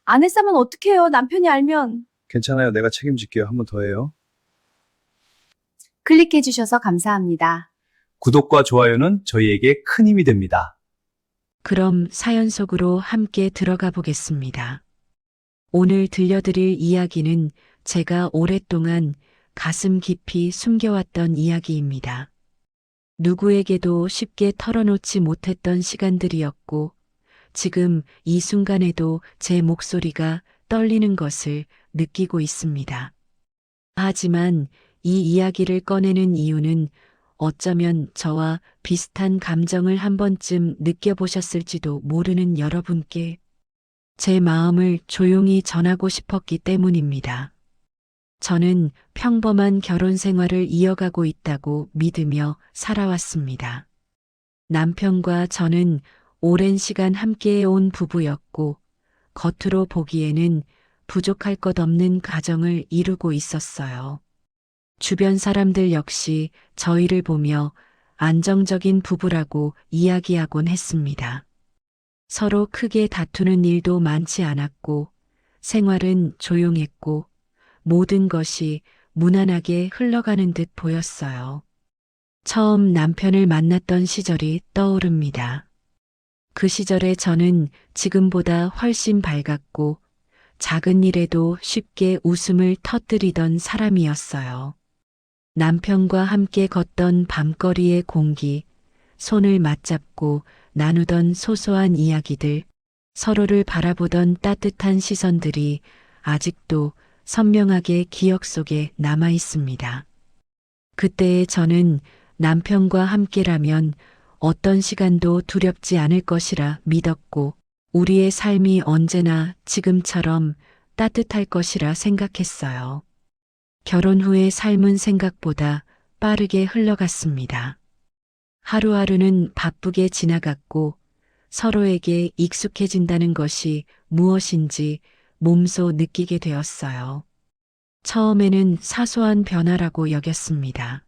안 했으면 어떡해요? 남편이 알면. 괜찮아요. 내가 책임질게요. 한 번 더 해요. 클릭해주셔서 감사합니다. 구독과 좋아요는 저희에게 큰 힘이 됩니다. 그럼 사연 속으로 함께 들어가 보겠습니다. 오늘 들려드릴 이야기는 제가 오랫동안 가슴 깊이 숨겨왔던 이야기입니다. 누구에게도 쉽게 털어놓지 못했던 시간들이었고, 지금 이 순간에도 제 목소리가 떨리는 것을 느끼고 있습니다. 하지만 이 이야기를 꺼내는 이유는 어쩌면 저와 비슷한 감정을 한 번쯤 느껴보셨을지도 모르는 여러분께 제 마음을 조용히 전하고 싶었기 때문입니다. 저는 평범한 결혼 생활을 이어가고 있다고 믿으며 살아왔습니다. 남편과 저는 오랜 시간 함께해온 부부였고, 겉으로 보기에는 부족할 것 없는 가정을 이루고 있었어요. 주변 사람들 역시 저희를 보며 안정적인 부부라고 이야기하곤 했습니다. 서로 크게 다투는 일도 많지 않았고, 생활은 조용했고, 모든 것이 무난하게 흘러가는 듯 보였어요. 처음 남편을 만났던 시절이 떠오릅니다. 그 시절에 저는 지금보다 훨씬 밝았고, 작은 일에도 쉽게 웃음을 터뜨리던 사람이었어요. 남편과 함께 걷던 밤거리의 공기, 손을 맞잡고 나누던 소소한 이야기들, 서로를 바라보던 따뜻한 시선들이 아직도 선명하게 기억 속에 남아 있습니다. 그때의 저는 남편과 함께라면 어떤 시간도 두렵지 않을 것이라 믿었고, 우리의 삶이 언제나 지금처럼 따뜻할 것이라 생각했어요. 결혼 후의 삶은 생각보다 빠르게 흘러갔습니다. 하루하루는 바쁘게 지나갔고, 서로에게 익숙해진다는 것이 무엇인지 몸소 느끼게 되었어요. 처음에는 사소한 변화라고 여겼습니다.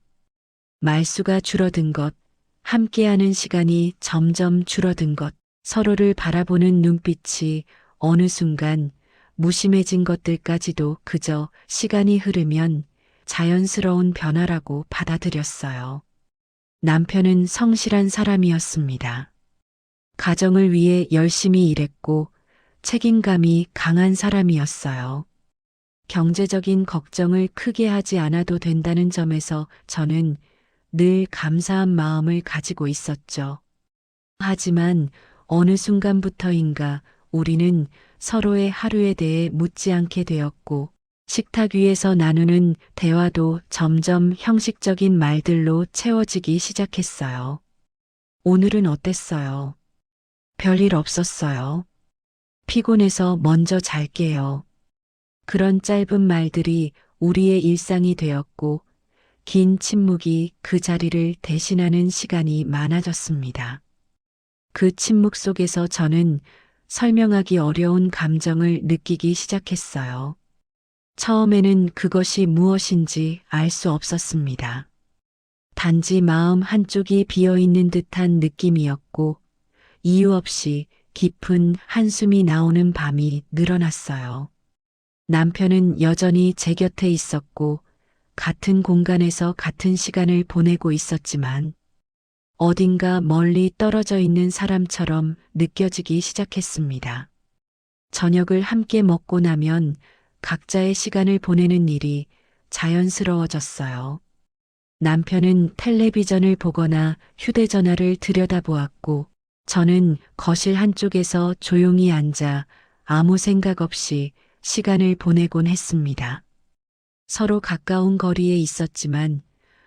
말수가 줄어든 것, 함께하는 시간이 점점 줄어든 것, 서로를 바라보는 눈빛이 어느 순간 무심해진 것들까지도 그저 시간이 흐르면 자연스러운 변화라고 받아들였어요. 남편은 성실한 사람이었습니다. 가정을 위해 열심히 일했고 책임감이 강한 사람이었어요. 경제적인 걱정을 크게 하지 않아도 된다는 점에서 저는 늘 감사한 마음을 가지고 있었죠. 하지만 어느 순간부터인가 우리는 서로의 하루에 대해 묻지 않게 되었고, 식탁 위에서 나누는 대화도 점점 형식적인 말들로 채워지기 시작했어요. 오늘은 어땠어요? 별일 없었어요. 피곤해서 먼저 잘게요. 그런 짧은 말들이 우리의 일상이 되었고, 긴 침묵이 그 자리를 대신하는 시간이 많아졌습니다. 그 침묵 속에서 저는 설명하기 어려운 감정을 느끼기 시작했어요. 처음에는 그것이 무엇인지 알 수 없었습니다. 단지 마음 한쪽이 비어있는 듯한 느낌이었고, 이유 없이 깊은 한숨이 나오는 밤이 늘어났어요. 남편은 여전히 제 곁에 있었고, 같은 공간에서 같은 시간을 보내고 있었지만, 어딘가 멀리 떨어져 있는 사람처럼 느껴지기 시작했습니다. 저녁을 함께 먹고 나면 각자의 시간을 보내는 일이 자연스러워졌어요. 남편은 텔레비전을 보거나 휴대전화를 들여다보았고, 저는 거실 한쪽에서 조용히 앉아 아무 생각 없이 시간을 보내곤 했습니다. 서로 가까운 거리에 있었지만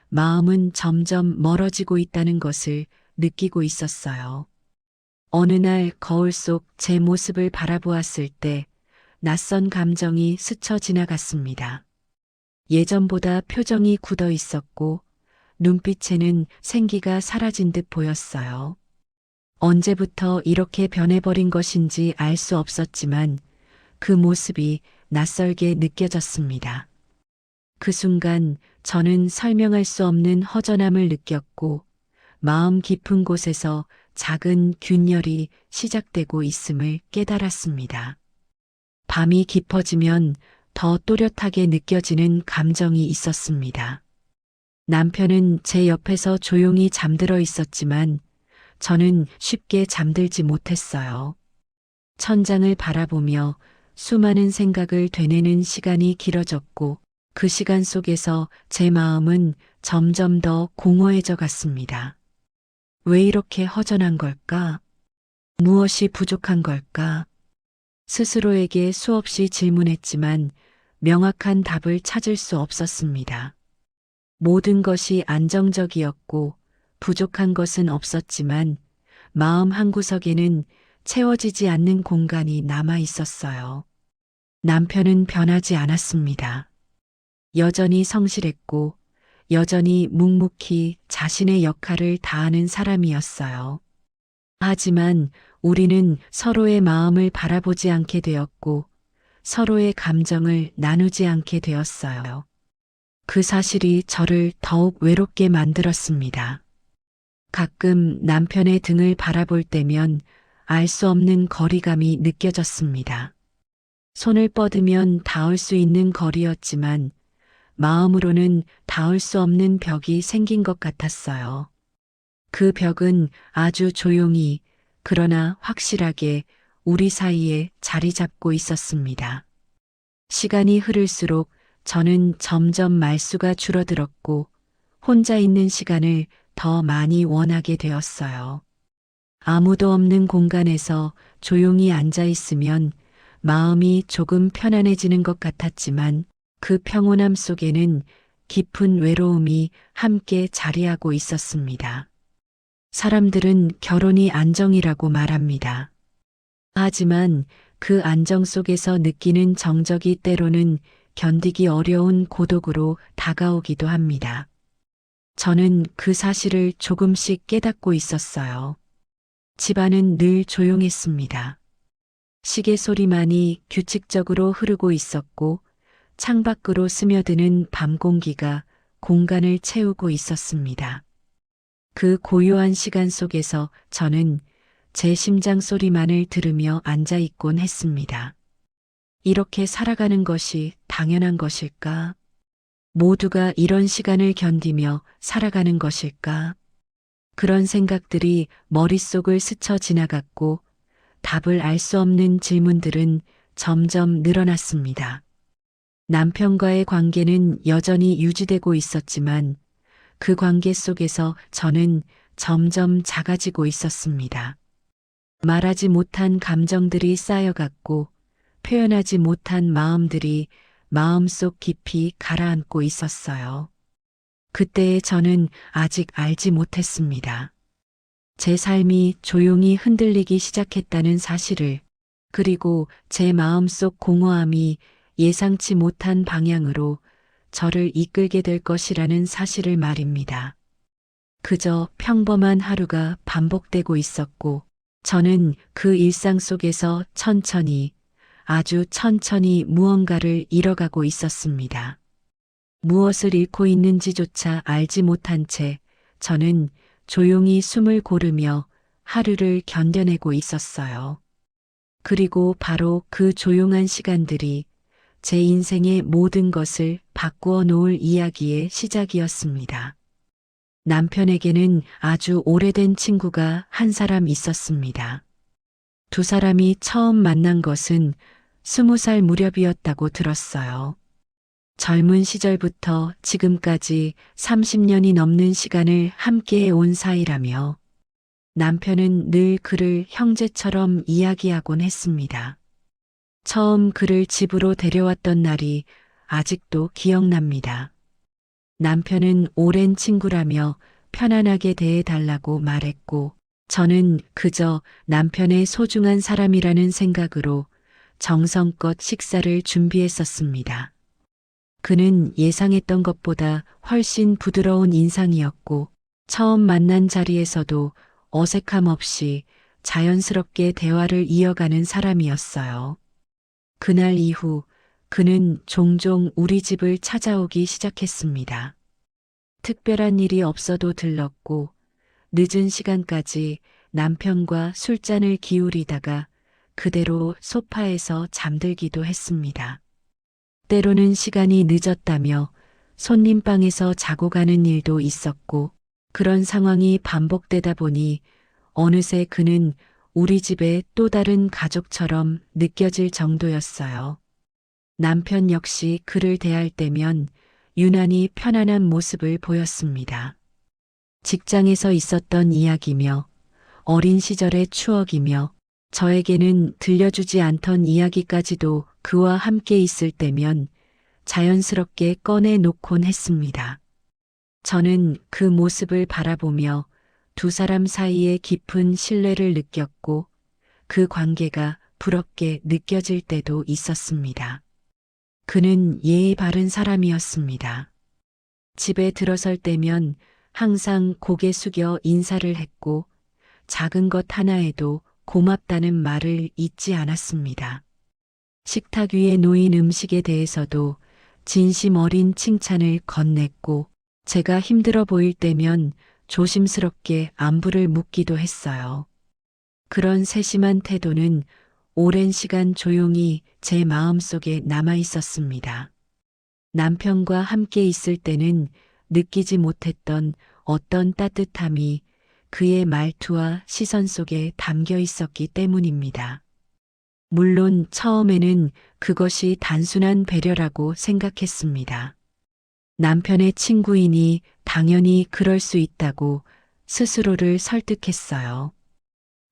마음은 점점 멀어지고 있다는 것을 느끼고 있었어요. 어느 날 거울 속 제 모습을 바라보았을 때 낯선 감정이 스쳐 지나갔습니다. 예전보다 표정이 굳어 있었고 눈빛에는 생기가 사라진 듯 보였어요. 언제부터 이렇게 변해버린 것인지 알 수 없었지만 그 모습이 낯설게 느껴졌습니다. 그 순간 저는 설명할 수 없는 허전함을 느꼈고 마음 깊은 곳에서 작은 균열이 시작되고 있음을 깨달았습니다. 밤이 깊어지면 더 또렷하게 느껴지는 감정이 있었습니다. 남편은 제 옆에서 조용히 잠들어 있었지만 저는 쉽게 잠들지 못했어요. 천장을 바라보며 수많은 생각을 되뇌는 시간이 길어졌고 그 시간 속에서 제 마음은 점점 더 공허해져 갔습니다. 왜 이렇게 허전한 걸까? 무엇이 부족한 걸까? 스스로에게 수없이 질문했지만 명확한 답을 찾을 수 없었습니다. 모든 것이 안정적이었고 부족한 것은 없었지만 마음 한구석에는 채워지지 않는 공간이 남아 있었어요. 남편은 변하지 않았습니다. 여전히 성실했고 여전히 묵묵히 자신의 역할을 다하는 사람이었어요. 하지만 우리는 서로의 마음을 바라보지 않게 되었고 서로의 감정을 나누지 않게 되었어요. 그 사실이 저를 더욱 외롭게 만들었습니다. 가끔 남편의 등을 바라볼 때면 알 수 없는 거리감이 느껴졌습니다. 손을 뻗으면 닿을 수 있는 거리였지만 마음으로는 닿을 수 없는 벽이 생긴 것 같았어요. 그 벽은 아주 조용히 그러나 확실하게 우리 사이에 자리 잡고 있었습니다. 시간이 흐를수록 저는 점점 말수가 줄어들었고 혼자 있는 시간을 더 많이 원하게 되었어요. 아무도 없는 공간에서 조용히 앉아 있으면 마음이 조금 편안해지는 것 같았지만 그 평온함 속에는 깊은 외로움이 함께 자리하고 있었습니다. 사람들은 결혼이 안정이라고 말합니다. 하지만 그 안정 속에서 느끼는 정적이 때로는 견디기 어려운 고독으로 다가오기도 합니다. 저는 그 사실을 조금씩 깨닫고 있었어요. 집안은 늘 조용했습니다. 시계 소리만이 규칙적으로 흐르고 있었고 창밖으로 스며드는 밤 공기가 공간을 채우고 있었습니다. 그 고요한 시간 속에서 저는 제 심장 소리만을 들으며 앉아 있곤 했습니다. 이렇게 살아가는 것이 당연한 것일까? 모두가 이런 시간을 견디며 살아가는 것일까? 그런 생각들이 머릿속을 스쳐 지나갔고 답을 알 수 없는 질문들은 점점 늘어났습니다. 남편과의 관계는 여전히 유지되고 있었지만 그 관계 속에서 저는 점점 작아지고 있었습니다. 말하지 못한 감정들이 쌓여갔고 표현하지 못한 마음들이 마음속 깊이 가라앉고 있었어요. 그때의 저는 아직 알지 못했습니다. 제 삶이 조용히 흔들리기 시작했다는 사실을, 그리고 제 마음속 공허함이 예상치 못한 방향으로 저를 이끌게 될 것이라는 사실을 말입니다. 그저 평범한 하루가 반복되고 있었고, 저는 그 일상 속에서 천천히, 아주 천천히 무언가를 잃어가고 있었습니다. 무엇을 잃고 있는지조차 알지 못한 채 저는 조용히 숨을 고르며 하루를 견뎌내고 있었어요. 그리고 바로 그 조용한 시간들이 제 인생의 모든 것을 바꾸어 놓을 이야기의 시작이었습니다. 남편에게는 아주 오래된 친구가 한 사람 있었습니다. 두 사람이 처음 만난 것은 20살 무렵이었다고 들었어요. 젊은 시절부터 지금까지 30년이 넘는 시간을 함께해 온 사이라며 남편은 늘 그를 형제처럼 이야기하곤 했습니다. 처음 그를 집으로 데려왔던 날이 아직도 기억납니다. 남편은 오랜 친구라며 편안하게 대해달라고 말했고 저는 그저 남편의 소중한 사람이라는 생각으로 정성껏 식사를 준비했었습니다. 그는 예상했던 것보다 훨씬 부드러운 인상이었고 처음 만난 자리에서도 어색함 없이 자연스럽게 대화를 이어가는 사람이었어요. 그날 이후 그는 종종 우리 집을 찾아오기 시작했습니다. 특별한 일이 없어도 들렀고 늦은 시간까지 남편과 술잔을 기울이다가 그대로 소파에서 잠들기도 했습니다. 때로는 시간이 늦었다며 손님 방에서 자고 가는 일도 있었고, 그런 상황이 반복되다 보니 어느새 그는 우리 집의 또 다른 가족처럼 느껴질 정도였어요. 남편 역시 그를 대할 때면 유난히 편안한 모습을 보였습니다. 직장에서 있었던 이야기며 어린 시절의 추억이며 저에게는 들려주지 않던 이야기까지도 그와 함께 있을 때면 자연스럽게 꺼내놓곤 했습니다. 저는 그 모습을 바라보며 두 사람 사이에 깊은 신뢰를 느꼈고 그 관계가 부럽게 느껴질 때도 있었습니다. 그는 예의 바른 사람이었습니다. 집에 들어설 때면 항상 고개 숙여 인사를 했고 작은 것 하나에도 고맙다는 말을 잊지 않았습니다. 식탁 위에 놓인 음식에 대해서도 진심 어린 칭찬을 건넸고 제가 힘들어 보일 때면 조심스럽게 안부를 묻기도 했어요. 그런 세심한 태도는 오랜 시간 조용히 제 마음속에 남아 있었습니다. 남편과 함께 있을 때는 느끼지 못했던 어떤 따뜻함이 그의 말투와 시선 속에 담겨 있었기 때문입니다. 물론 처음에는 그것이 단순한 배려라고 생각했습니다. 남편의 친구이니 당연히 그럴 수 있다고 스스로를 설득했어요.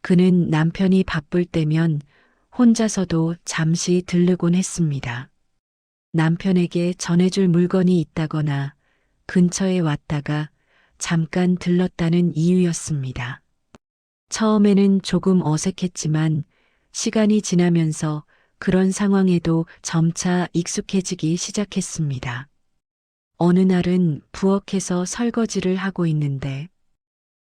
그는 남편이 바쁠 때면 혼자서도 잠시 들르곤 했습니다. 남편에게 전해줄 물건이 있다거나 근처에 왔다가 잠깐 들렀다는 이유였습니다. 처음에는 조금 어색했지만 시간이 지나면서 그런 상황에도 점차 익숙해지기 시작했습니다. 어느 날은 부엌에서 설거지를 하고 있는데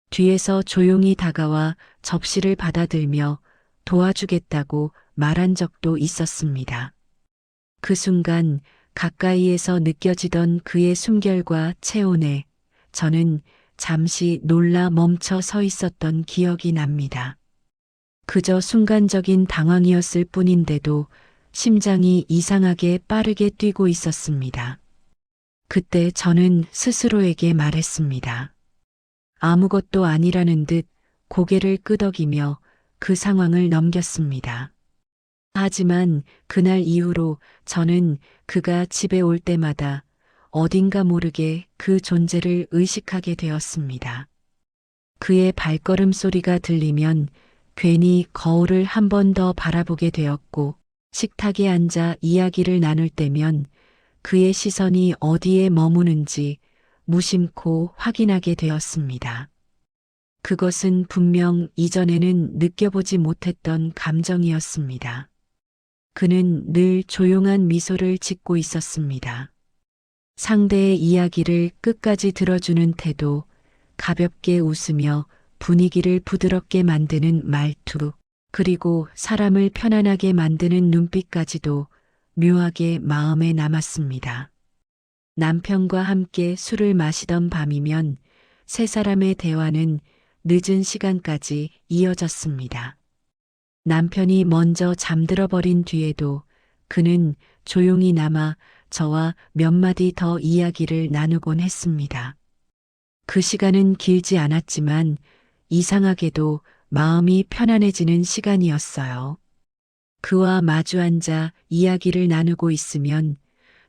뒤에서 조용히 다가와 접시를 받아들며 도와주겠다고 말한 적도 있었습니다. 그 순간 가까이에서 느껴지던 그의 숨결과 체온에 저는 잠시 놀라 멈춰 서 있었던 기억이 납니다. 그저 순간적인 당황이었을 뿐인데도 심장이 이상하게 빠르게 뛰고 있었습니다. 그때 저는 스스로에게 말했습니다. 아무것도 아니라는 듯 고개를 끄덕이며 그 상황을 넘겼습니다. 하지만 그날 이후로 저는 그가 집에 올 때마다 어딘가 모르게 그 존재를 의식하게 되었습니다. 그의 발걸음 소리가 들리면 괜히 거울을 한 번 더 바라보게 되었고 식탁에 앉아 이야기를 나눌 때면 그의 시선이 어디에 머무는지 무심코 확인하게 되었습니다. 그것은 분명 이전에는 느껴보지 못했던 감정이었습니다. 그는 늘 조용한 미소를 짓고 있었습니다. 상대의 이야기를 끝까지 들어주는 태도, 가볍게 웃으며 분위기를 부드럽게 만드는 말투, 그리고 사람을 편안하게 만드는 눈빛까지도 묘하게 마음에 남았습니다. 남편과 함께 술을 마시던 밤이면 세 사람의 대화는 늦은 시간까지 이어졌습니다. 남편이 먼저 잠들어 버린 뒤에도 그는 조용히 남아 저와 몇 마디 더 이야기를 나누곤 했습니다. 그 시간은 길지 않았지만 이상하게도 마음이 편안해지는 시간이었어요. 그와 마주 앉아 이야기를 나누고 있으면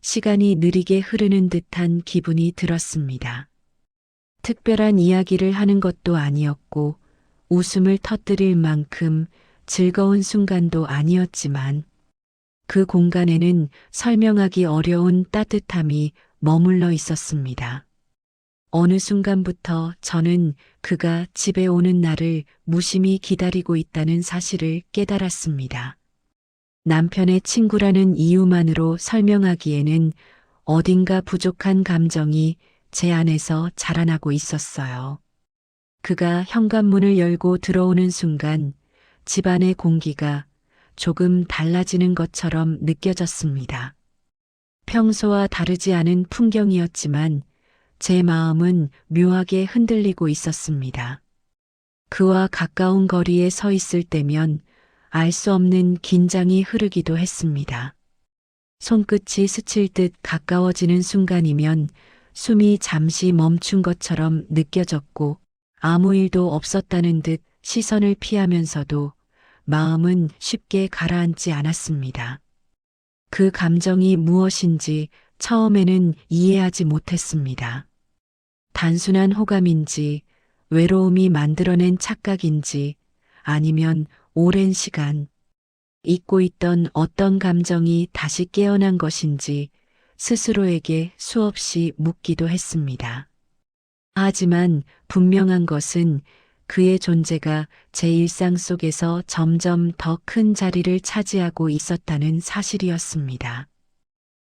시간이 느리게 흐르는 듯한 기분이 들었습니다. 특별한 이야기를 하는 것도 아니었고 웃음을 터뜨릴 만큼 즐거운 순간도 아니었지만 그 공간에는 설명하기 어려운 따뜻함이 머물러 있었습니다. 어느 순간부터 저는 그가 집에 오는 날을 무심히 기다리고 있다는 사실을 깨달았습니다. 남편의 친구라는 이유만으로 설명하기에는 어딘가 부족한 감정이 제 안에서 자라나고 있었어요. 그가 현관문을 열고 들어오는 순간 집안의 공기가 조금 달라지는 것처럼 느껴졌습니다. 평소와 다르지 않은 풍경이었지만 제 마음은 묘하게 흔들리고 있었습니다. 그와 가까운 거리에 서 있을 때면 알 수 없는 긴장이 흐르기도 했습니다. 손끝이 스칠 듯 가까워지는 순간이면 숨이 잠시 멈춘 것처럼 느껴졌고 아무 일도 없었다는 듯 시선을 피하면서도 마음은 쉽게 가라앉지 않았습니다. 그 감정이 무엇인지 처음에는 이해하지 못했습니다. 단순한 호감인지, 외로움이 만들어낸 착각인지, 아니면 오랜 시간 잊고 있던 어떤 감정이 다시 깨어난 것인지 스스로에게 수없이 묻기도 했습니다. 하지만 분명한 것은 그의 존재가 제 일상 속에서 점점 더 큰 자리를 차지하고 있었다는 사실이었습니다.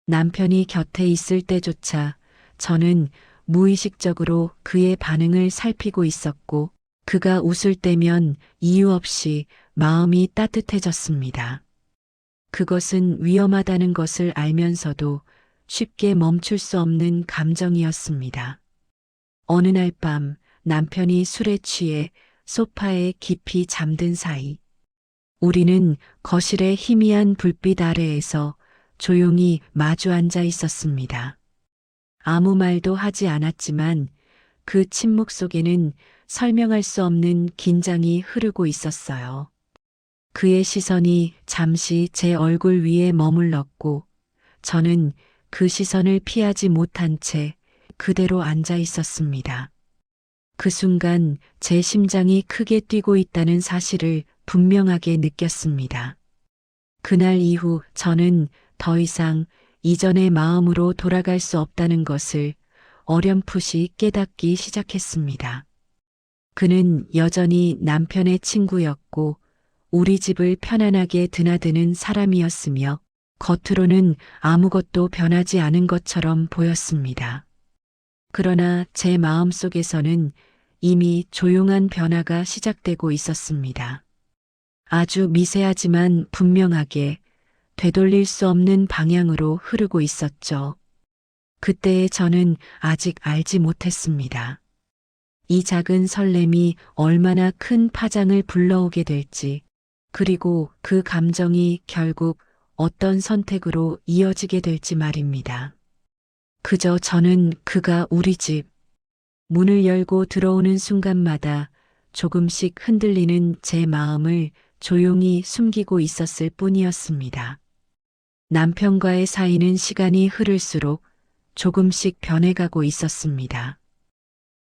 남편이 곁에 있을 때조차 저는 무의식적으로 그의 반응을 살피고 있었고, 그가 웃을 때면 이유 없이 마음이 따뜻해졌습니다. 그것은 위험하다는 것을 알면서도 쉽게 멈출 수 없는 감정이었습니다. 어느 날 밤 남편이 술에 취해 소파에 깊이 잠든 사이 우리는 거실의 희미한 불빛 아래에서 조용히 마주 앉아 있었습니다. 아무 말도 하지 않았지만 그 침묵 속에는 설명할 수 없는 긴장이 흐르고 있었어요. 그의 시선이 잠시 제 얼굴 위에 머물렀고 저는 그 시선을 피하지 못한 채 그대로 앉아 있었습니다. 그 순간 제 심장이 크게 뛰고 있다는 사실을 분명하게 느꼈습니다. 그날 이후 저는 더 이상 이전의 마음으로 돌아갈 수 없다는 것을 어렴풋이 깨닫기 시작했습니다. 그는 여전히 남편의 친구였고 우리 집을 편안하게 드나드는 사람이었으며 겉으로는 아무것도 변하지 않은 것처럼 보였습니다. 그러나 제 마음 속에서는 이미 조용한 변화가 시작되고 있었습니다. 아주 미세하지만 분명하게 되돌릴 수 없는 방향으로 흐르고 있었죠. 그때의 저는 아직 알지 못했습니다. 이 작은 설렘이 얼마나 큰 파장을 불러오게 될지, 그리고 그 감정이 결국 어떤 선택으로 이어지게 될지 말입니다. 그저 저는 그가 우리 집 문을 열고 들어오는 순간마다 조금씩 흔들리는 제 마음을 조용히 숨기고 있었을 뿐이었습니다. 남편과의 사이는 시간이 흐를수록 조금씩 변해가고 있었습니다.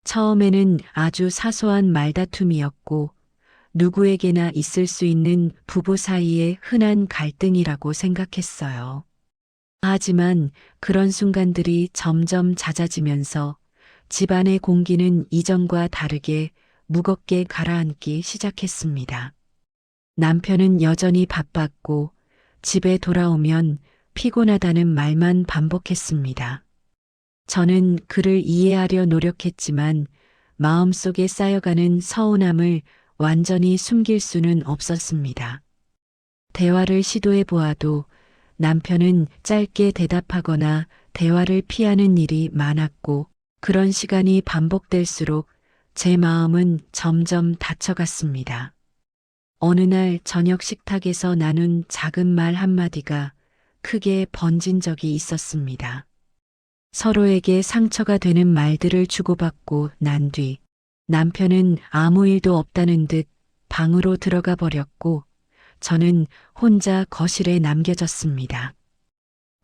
처음에는 아주 사소한 말다툼이었고 누구에게나 있을 수 있는 부부 사이의 흔한 갈등이라고 생각했어요. 하지만 그런 순간들이 점점 잦아지면서 집안의 공기는 이전과 다르게 무겁게 가라앉기 시작했습니다. 남편은 여전히 바빴고 집에 돌아오면 피곤하다는 말만 반복했습니다. 저는 그를 이해하려 노력했지만 마음속에 쌓여가는 서운함을 완전히 숨길 수는 없었습니다. 대화를 시도해 보아도 남편은 짧게 대답하거나 대화를 피하는 일이 많았고 그런 시간이 반복될수록 제 마음은 점점 닫혀갔습니다. 어느 날 저녁 식탁에서 나눈 작은 말 한마디가 크게 번진 적이 있었습니다. 서로에게 상처가 되는 말들을 주고받고 난 뒤 남편은 아무 일도 없다는 듯 방으로 들어가 버렸고 저는 혼자 거실에 남겨졌습니다.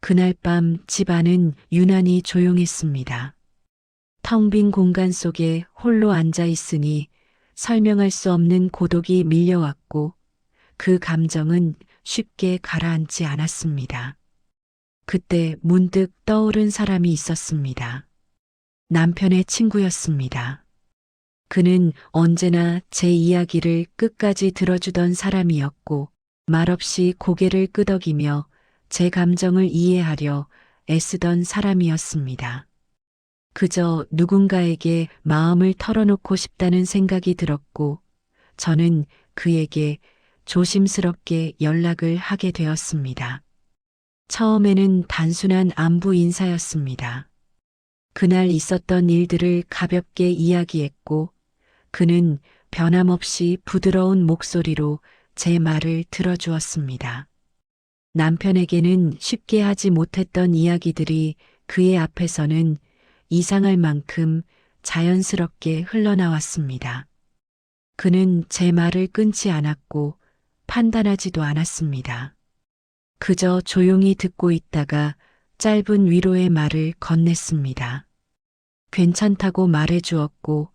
그날 밤 집안은 유난히 조용했습니다. 텅 빈 공간 속에 홀로 앉아 있으니 설명할 수 없는 고독이 밀려왔고 그 감정은 쉽게 가라앉지 않았습니다. 그때 문득 떠오른 사람이 있었습니다. 남편의 친구였습니다. 그는 언제나 제 이야기를 끝까지 들어주던 사람이었고 말없이 고개를 끄덕이며 제 감정을 이해하려 애쓰던 사람이었습니다. 그저 누군가에게 마음을 털어놓고 싶다는 생각이 들었고 저는 그에게 조심스럽게 연락을 하게 되었습니다. 처음에는 단순한 안부 인사였습니다. 그날 있었던 일들을 가볍게 이야기했고 그는 변함없이 부드러운 목소리로 제 말을 들어주었습니다. 남편에게는 쉽게 하지 못했던 이야기들이 그의 앞에서는 이상할 만큼 자연스럽게 흘러나왔습니다. 그는 제 말을 끊지 않았고 판단하지도 않았습니다. 그저 조용히 듣고 있다가 짧은 위로의 말을 건넸습니다. 괜찮다고 말해주었고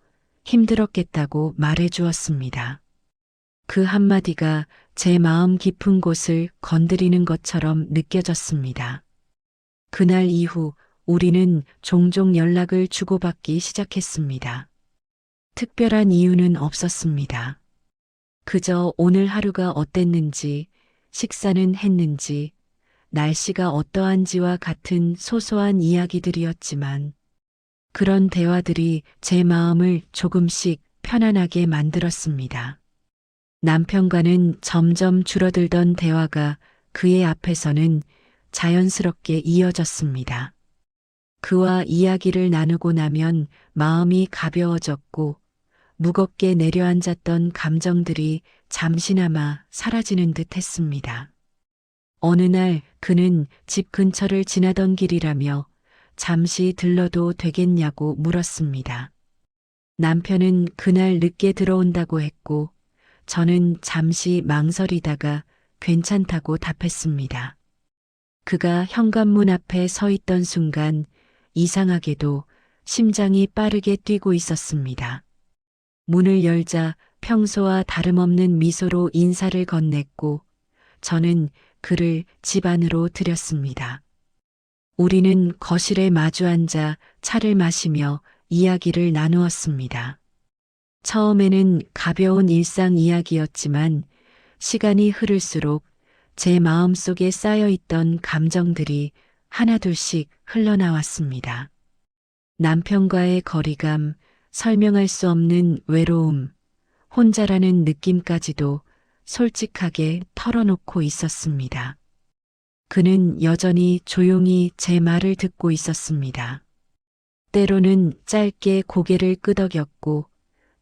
힘들었겠다고 말해주었습니다. 그 한마디가 제 마음 깊은 곳을 건드리는 것처럼 느껴졌습니다. 그날 이후 우리는 종종 연락을 주고받기 시작했습니다. 특별한 이유는 없었습니다. 그저 오늘 하루가 어땠는지, 식사는 했는지, 날씨가 어떠한지와 같은 소소한 이야기들이었지만, 그런 대화들이 제 마음을 조금씩 편안하게 만들었습니다. 남편과는 점점 줄어들던 대화가 그의 앞에서는 자연스럽게 이어졌습니다. 그와 이야기를 나누고 나면 마음이 가벼워졌고 무겁게 내려앉았던 감정들이 잠시나마 사라지는 듯 했습니다. 어느 날 그는 집 근처를 지나던 길이라며 잠시 들러도 되겠냐고 물었습니다. 남편은 그날 늦게 들어온다고 했고 저는 잠시 망설이다가 괜찮다고 답했습니다. 그가 현관문 앞에 서 있던 순간 이상하게도 심장이 빠르게 뛰고 있었습니다. 문을 열자 평소와 다름없는 미소로 인사를 건넸고 저는 그를 집 안으로 들였습니다. 우리는 거실에 마주 앉아 차를 마시며 이야기를 나누었습니다. 처음에는 가벼운 일상 이야기였지만 시간이 흐를수록 제 마음속에 쌓여있던 감정들이 하나둘씩 흘러나왔습니다. 남편과의 거리감, 설명할 수 없는 외로움, 혼자라는 느낌까지도 솔직하게 털어놓고 있었습니다. 그는 여전히 조용히 제 말을 듣고 있었습니다. 때로는 짧게 고개를 끄덕였고,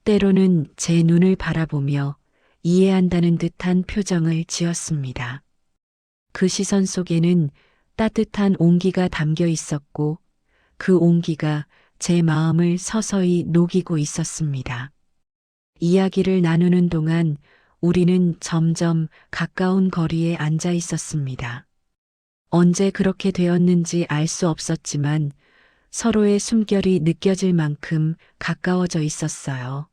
때로는 제 눈을 바라보며 이해한다는 듯한 표정을 지었습니다. 그 시선 속에는 따뜻한 온기가 담겨 있었고, 그 온기가 제 마음을 서서히 녹이고 있었습니다. 이야기를 나누는 동안 우리는 점점 가까운 거리에 앉아 있었습니다. 언제 그렇게 되었는지 알 수 없었지만 서로의 숨결이 느껴질 만큼 가까워져 있었어요.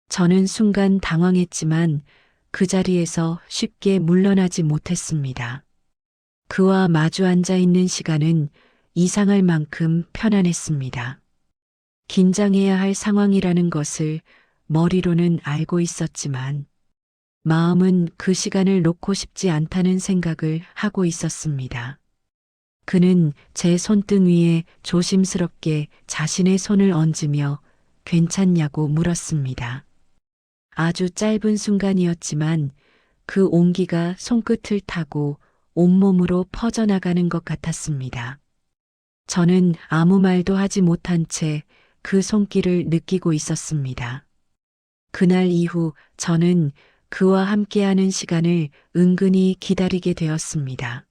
저는 순간 당황했지만 그 자리에서 쉽게 물러나지 못했습니다. 그와 마주 앉아 있는 시간은 이상할 만큼 편안했습니다. 긴장해야 할 상황이라는 것을 머리로는 알고 있었지만 마음은 그 시간을 놓고 싶지 않다는 생각을 하고 있었습니다. 그는 제 손등 위에 조심스럽게 자신의 손을 얹으며 괜찮냐고 물었습니다. 아주 짧은 순간이었지만 그 온기가 손끝을 타고 온몸으로 퍼져나가는 것 같았습니다. 저는 아무 말도 하지 못한 채 그 손길을 느끼고 있었습니다. 그날 이후 저는 그와 함께하는 시간을 은근히 기다리게 되었습니다.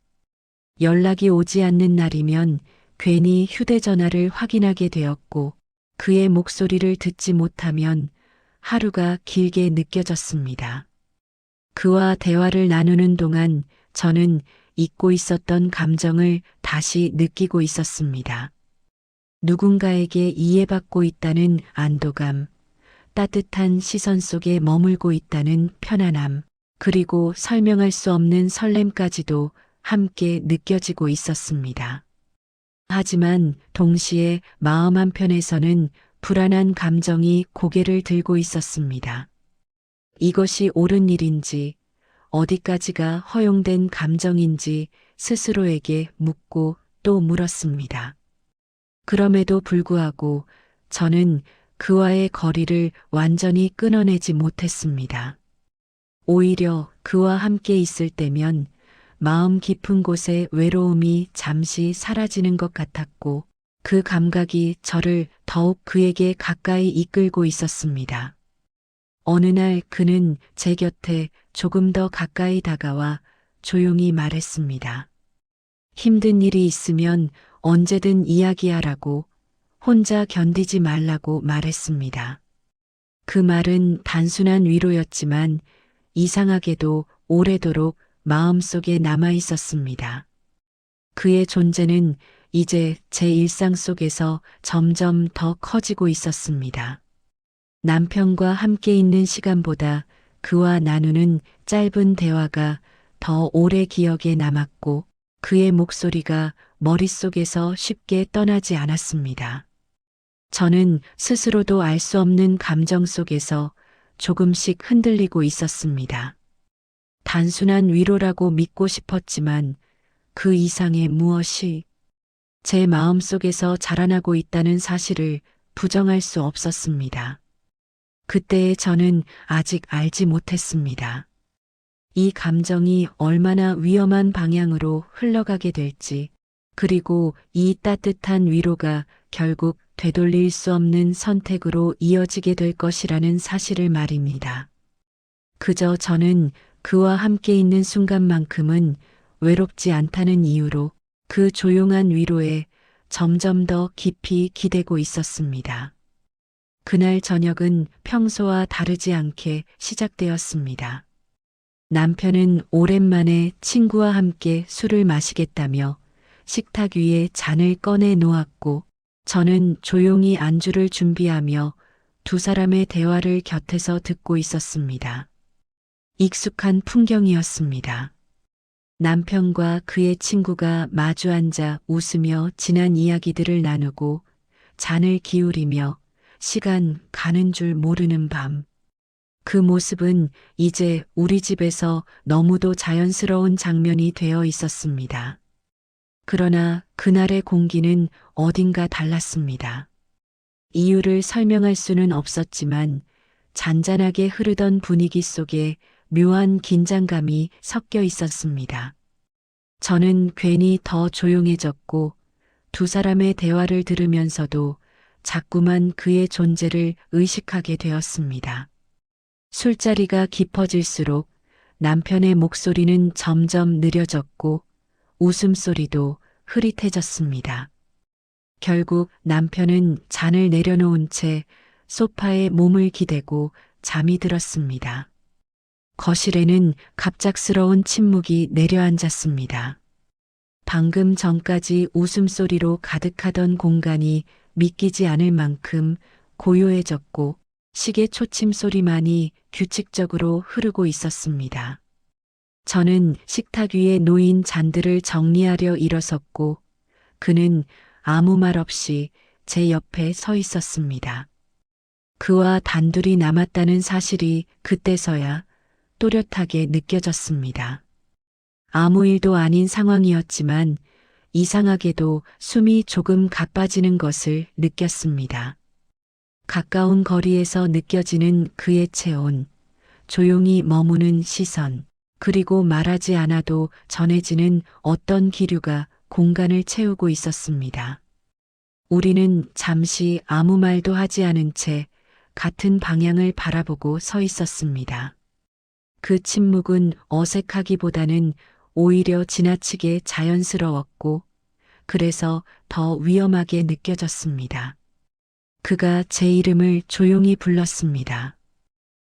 연락이 오지 않는 날이면 괜히 휴대전화를 확인하게 되었고 그의 목소리를 듣지 못하면 하루가 길게 느껴졌습니다. 그와 대화를 나누는 동안 저는 잊고 있었던 감정을 다시 느끼고 있었습니다. 누군가에게 이해받고 있다는 안도감, 따뜻한 시선 속에 머물고 있다는 편안함, 그리고 설명할 수 없는 설렘까지도 함께 느껴지고 있었습니다. 하지만 동시에 마음 한편에서는 불안한 감정이 고개를 들고 있었습니다. 이것이 옳은 일인지, 어디까지가 허용된 감정인지 스스로에게 묻고 또 물었습니다. 그럼에도 불구하고 저는 그와의 거리를 완전히 끊어내지 못했습니다. 오히려 그와 함께 있을 때면 마음 깊은 곳의 외로움이 잠시 사라지는 것 같았고 그 감각이 저를 더욱 그에게 가까이 이끌고 있었습니다. 어느 날 그는 제 곁에 조금 더 가까이 다가와 조용히 말했습니다. 힘든 일이 있으면 언제든 이야기하라고, 혼자 견디지 말라고 말했습니다. 그 말은 단순한 위로였지만 이상하게도 오래도록 마음속에 남아 있었습니다. 그의 존재는 이제 제 일상 속에서 점점 더 커지고 있었습니다. 남편과 함께 있는 시간보다 그와 나누는 짧은 대화가 더 오래 기억에 남았고 그의 목소리가 머릿속에서 쉽게 떠나지 않았습니다. 저는 스스로도 알 수 없는 감정 속에서 조금씩 흔들리고 있었습니다. 단순한 위로라고 믿고 싶었지만 그 이상의 무엇이 제 마음 속에서 자라나고 있다는 사실을 부정할 수 없었습니다. 그때의 저는 아직 알지 못했습니다. 이 감정이 얼마나 위험한 방향으로 흘러가게 될지, 그리고 이 따뜻한 위로가 결국 되돌릴 수 없는 선택으로 이어지게 될 것이라는 사실을 말입니다. 그저 저는 그와 함께 있는 순간만큼은 외롭지 않다는 이유로 그 조용한 위로에 점점 더 깊이 기대고 있었습니다. 그날 저녁은 평소와 다르지 않게 시작되었습니다. 남편은 오랜만에 친구와 함께 술을 마시겠다며 식탁 위에 잔을 꺼내 놓았고 저는 조용히 안주를 준비하며 두 사람의 대화를 곁에서 듣고 있었습니다. 익숙한 풍경이었습니다. 남편과 그의 친구가 마주 앉아 웃으며 지난 이야기들을 나누고 잔을 기울이며 시간 가는 줄 모르는 밤. 그 모습은 이제 우리 집에서 너무도 자연스러운 장면이 되어 있었습니다. 그러나 그날의 공기는 어딘가 달랐습니다. 이유를 설명할 수는 없었지만 잔잔하게 흐르던 분위기 속에 묘한 긴장감이 섞여 있었습니다. 저는 괜히 더 조용해졌고 두 사람의 대화를 들으면서도 자꾸만 그의 존재를 의식하게 되었습니다. 술자리가 깊어질수록 남편의 목소리는 점점 느려졌고 웃음소리도 흐릿해졌습니다. 결국 남편은 잔을 내려놓은 채 소파에 몸을 기대고 잠이 들었습니다. 거실에는 갑작스러운 침묵이 내려앉았습니다. 방금 전까지 웃음소리로 가득하던 공간이 믿기지 않을 만큼 고요해졌고 시계 초침 소리만이 규칙적으로 흐르고 있었습니다. 저는 식탁 위에 놓인 잔들을 정리하려 일어섰고 그는 아무 말 없이 제 옆에 서 있었습니다. 그와 단둘이 남았다는 사실이 그때서야 또렷하게 느껴졌습니다. 아무 일도 아닌 상황이었지만 이상하게도 숨이 조금 가빠지는 것을 느꼈습니다. 가까운 거리에서 느껴지는 그의 체온, 조용히 머무는 시선, 그리고 말하지 않아도 전해지는 어떤 기류가 공간을 채우고 있었습니다. 우리는 잠시 아무 말도 하지 않은 채 같은 방향을 바라보고 서 있었습니다. 그 침묵은 어색하기보다는 오히려 지나치게 자연스러웠고 그래서 더 위험하게 느껴졌습니다. 그가 제 이름을 조용히 불렀습니다.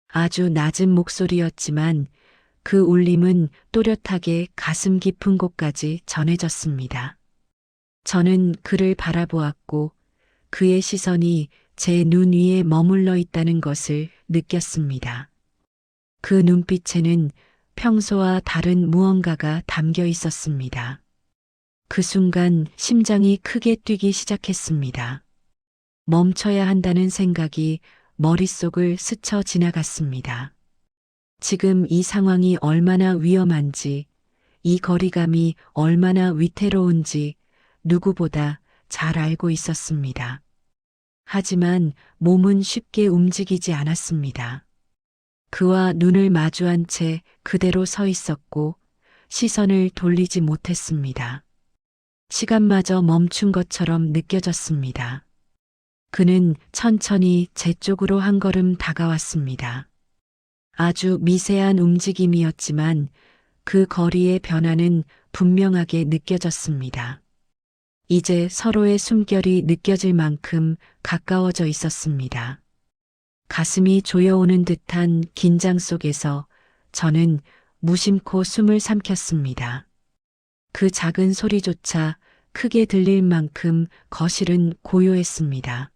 아주 낮은 목소리였지만 그 울림은 또렷하게 가슴 깊은 곳까지 전해졌습니다. 저는 그를 바라보았고 그의 시선이 제 눈 위에 머물러 있다는 것을 느꼈습니다. 그 눈빛에는 평소와 다른 무언가가 담겨 있었습니다. 그 순간 심장이 크게 뛰기 시작했습니다. 멈춰야 한다는 생각이 머릿속을 스쳐 지나갔습니다. 지금 이 상황이 얼마나 위험한지, 이 거리감이 얼마나 위태로운지 누구보다 잘 알고 있었습니다. 하지만 몸은 쉽게 움직이지 않았습니다. 그와 눈을 마주한 채 그대로 서 있었고 시선을 돌리지 못했습니다. 시간마저 멈춘 것처럼 느껴졌습니다. 그는 천천히 제 쪽으로 한 걸음 다가왔습니다. 아주 미세한 움직임이었지만 그 거리의 변화는 분명하게 느껴졌습니다. 이제 서로의 숨결이 느껴질 만큼 가까워져 있었습니다. 가슴이 조여오는 듯한 긴장 속에서 저는 무심코 숨을 삼켰습니다. 그 작은 소리조차 크게 들릴 만큼 거실은 고요했습니다.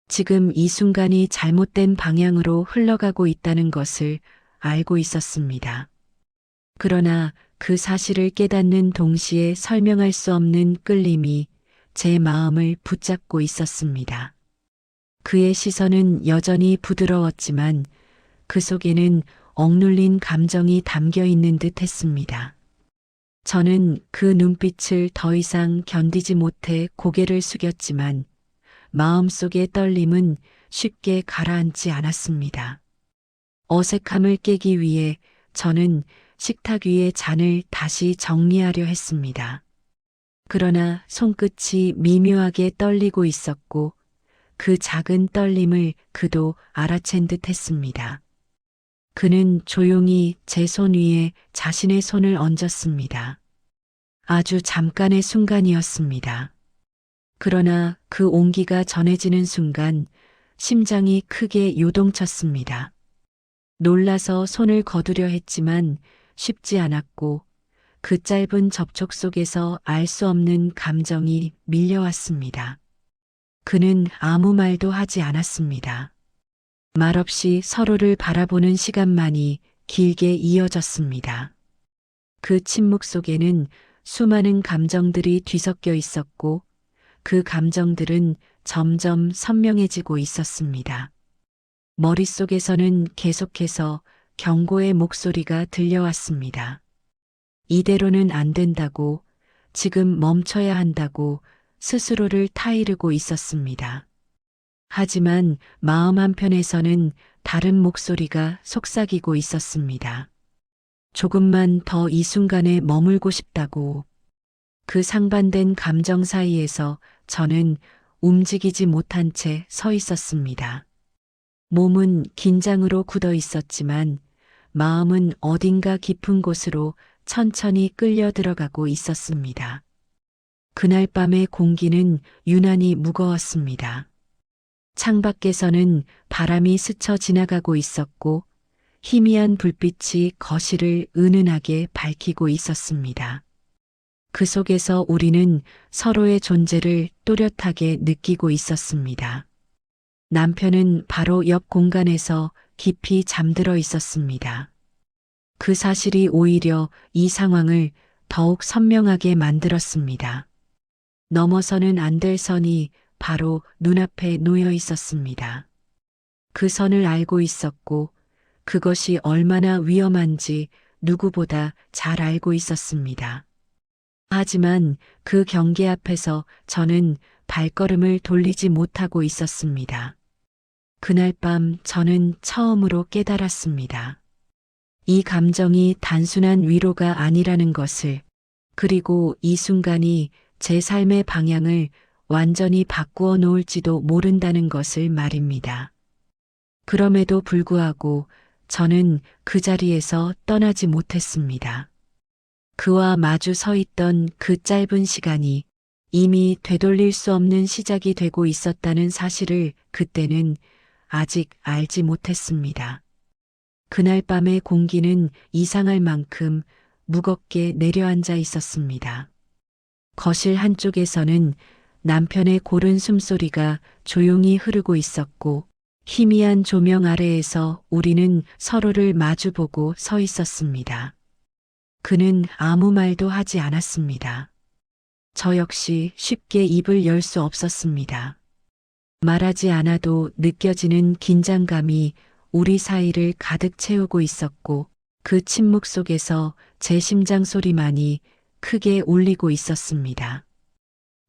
지금 이 순간이 잘못된 방향으로 흘러가고 있다는 것을 알고 있었습니다. 그러나 그 사실을 깨닫는 동시에 설명할 수 없는 끌림이 제 마음을 붙잡고 있었습니다. 그의 시선은 여전히 부드러웠지만 그 속에는 억눌린 감정이 담겨 있는 듯 했습니다. 저는 그 눈빛을 더 이상 견디지 못해 고개를 숙였지만 마음속의 떨림은 쉽게 가라앉지 않았습니다. 어색함을 깨기 위해 저는 식탁 위의 잔을 다시 정리하려 했습니다. 그러나 손끝이 미묘하게 떨리고 있었고 그 작은 떨림을 그도 알아챈 듯 했습니다. 그는 조용히 제 손 위에 자신의 손을 얹었습니다. 아주 잠깐의 순간이었습니다. 그러나 그 온기가 전해지는 순간 심장이 크게 요동쳤습니다. 놀라서 손을 거두려 했지만 쉽지 않았고 그 짧은 접촉 속에서 알 수 없는 감정이 밀려왔습니다. 그는 아무 말도 하지 않았습니다. 말없이 서로를 바라보는 시간만이 길게 이어졌습니다. 그 침묵 속에는 수많은 감정들이 뒤섞여 있었고 그 감정들은 점점 선명해지고 있었습니다. 머릿속에서는 계속해서 경고의 목소리가 들려왔습니다. 이대로는 안 된다고, 지금 멈춰야 한다고 스스로를 타이르고 있었습니다. 하지만 마음 한편에서는 다른 목소리가 속삭이고 있었습니다. 조금만 더 이 순간에 머물고 싶다고. 그 상반된 감정 사이에서 저는 움직이지 못한 채 서 있었습니다. 몸은 긴장으로 굳어 있었지만 마음은 어딘가 깊은 곳으로 천천히 끌려 들어가고 있었습니다. 그날 밤의 공기는 유난히 무거웠습니다. 창밖에서는 바람이 스쳐 지나가고 있었고 희미한 불빛이 거실을 은은하게 밝히고 있었습니다. 그 속에서 우리는 서로의 존재를 또렷하게 느끼고 있었습니다. 남편은 바로 옆 공간에서 깊이 잠들어 있었습니다. 그 사실이 오히려 이 상황을 더욱 선명하게 만들었습니다. 넘어서는 안 될 선이 바로 눈앞에 놓여 있었습니다. 그 선을 알고 있었고 그것이 얼마나 위험한지 누구보다 잘 알고 있었습니다. 하지만 그 경계 앞에서 저는 발걸음을 돌리지 못하고 있었습니다. 그날 밤 저는 처음으로 깨달았습니다. 이 감정이 단순한 위로가 아니라는 것을, 그리고 이 순간이 제 삶의 방향을 완전히 바꾸어 놓을지도 모른다는 것을 말입니다. 그럼에도 불구하고 저는 그 자리에서 떠나지 못했습니다. 그와 마주 서 있던 그 짧은 시간이 이미 되돌릴 수 없는 시작이 되고 있었다는 사실을 그때는 아직 알지 못했습니다. 그날 밤의 공기는 이상할 만큼 무겁게 내려앉아 있었습니다. 거실 한쪽에서는 남편의 고른 숨소리가 조용히 흐르고 있었고 희미한 조명 아래에서 우리는 서로를 마주보고 서 있었습니다. 그는 아무 말도 하지 않았습니다. 저 역시 쉽게 입을 열 수 없었습니다. 말하지 않아도 느껴지는 긴장감이 우리 사이를 가득 채우고 있었고 그 침묵 속에서 제 심장 소리만이 크게 울리고 있었습니다.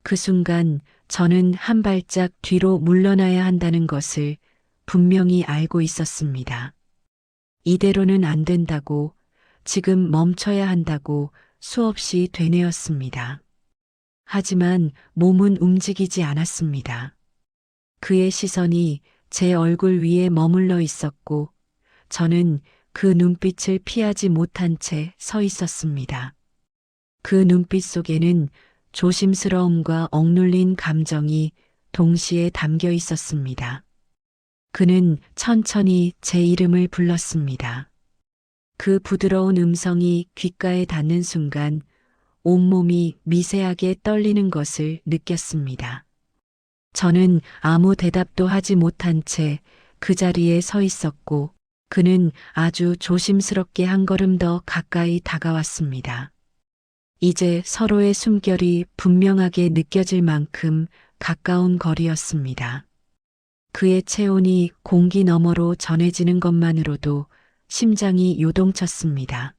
그 순간 저는 한 발짝 뒤로 물러나야 한다는 것을 분명히 알고 있었습니다. 이대로는 안 된다고, 지금 멈춰야 한다고 수없이 되뇌었습니다. 하지만 몸은 움직이지 않았습니다. 그의 시선이 제 얼굴 위에 머물러 있었고 저는 그 눈빛을 피하지 못한 채 서 있었습니다. 그 눈빛 속에는 조심스러움과 억눌린 감정이 동시에 담겨 있었습니다. 그는 천천히 제 이름을 불렀습니다. 그 부드러운 음성이 귓가에 닿는 순간 온몸이 미세하게 떨리는 것을 느꼈습니다. 저는 아무 대답도 하지 못한 채 그 자리에 서 있었고 그는 아주 조심스럽게 한 걸음 더 가까이 다가왔습니다. 이제 서로의 숨결이 분명하게 느껴질 만큼 가까운 거리였습니다. 그의 체온이 공기 너머로 전해지는 것만으로도 심장이 요동쳤습니다.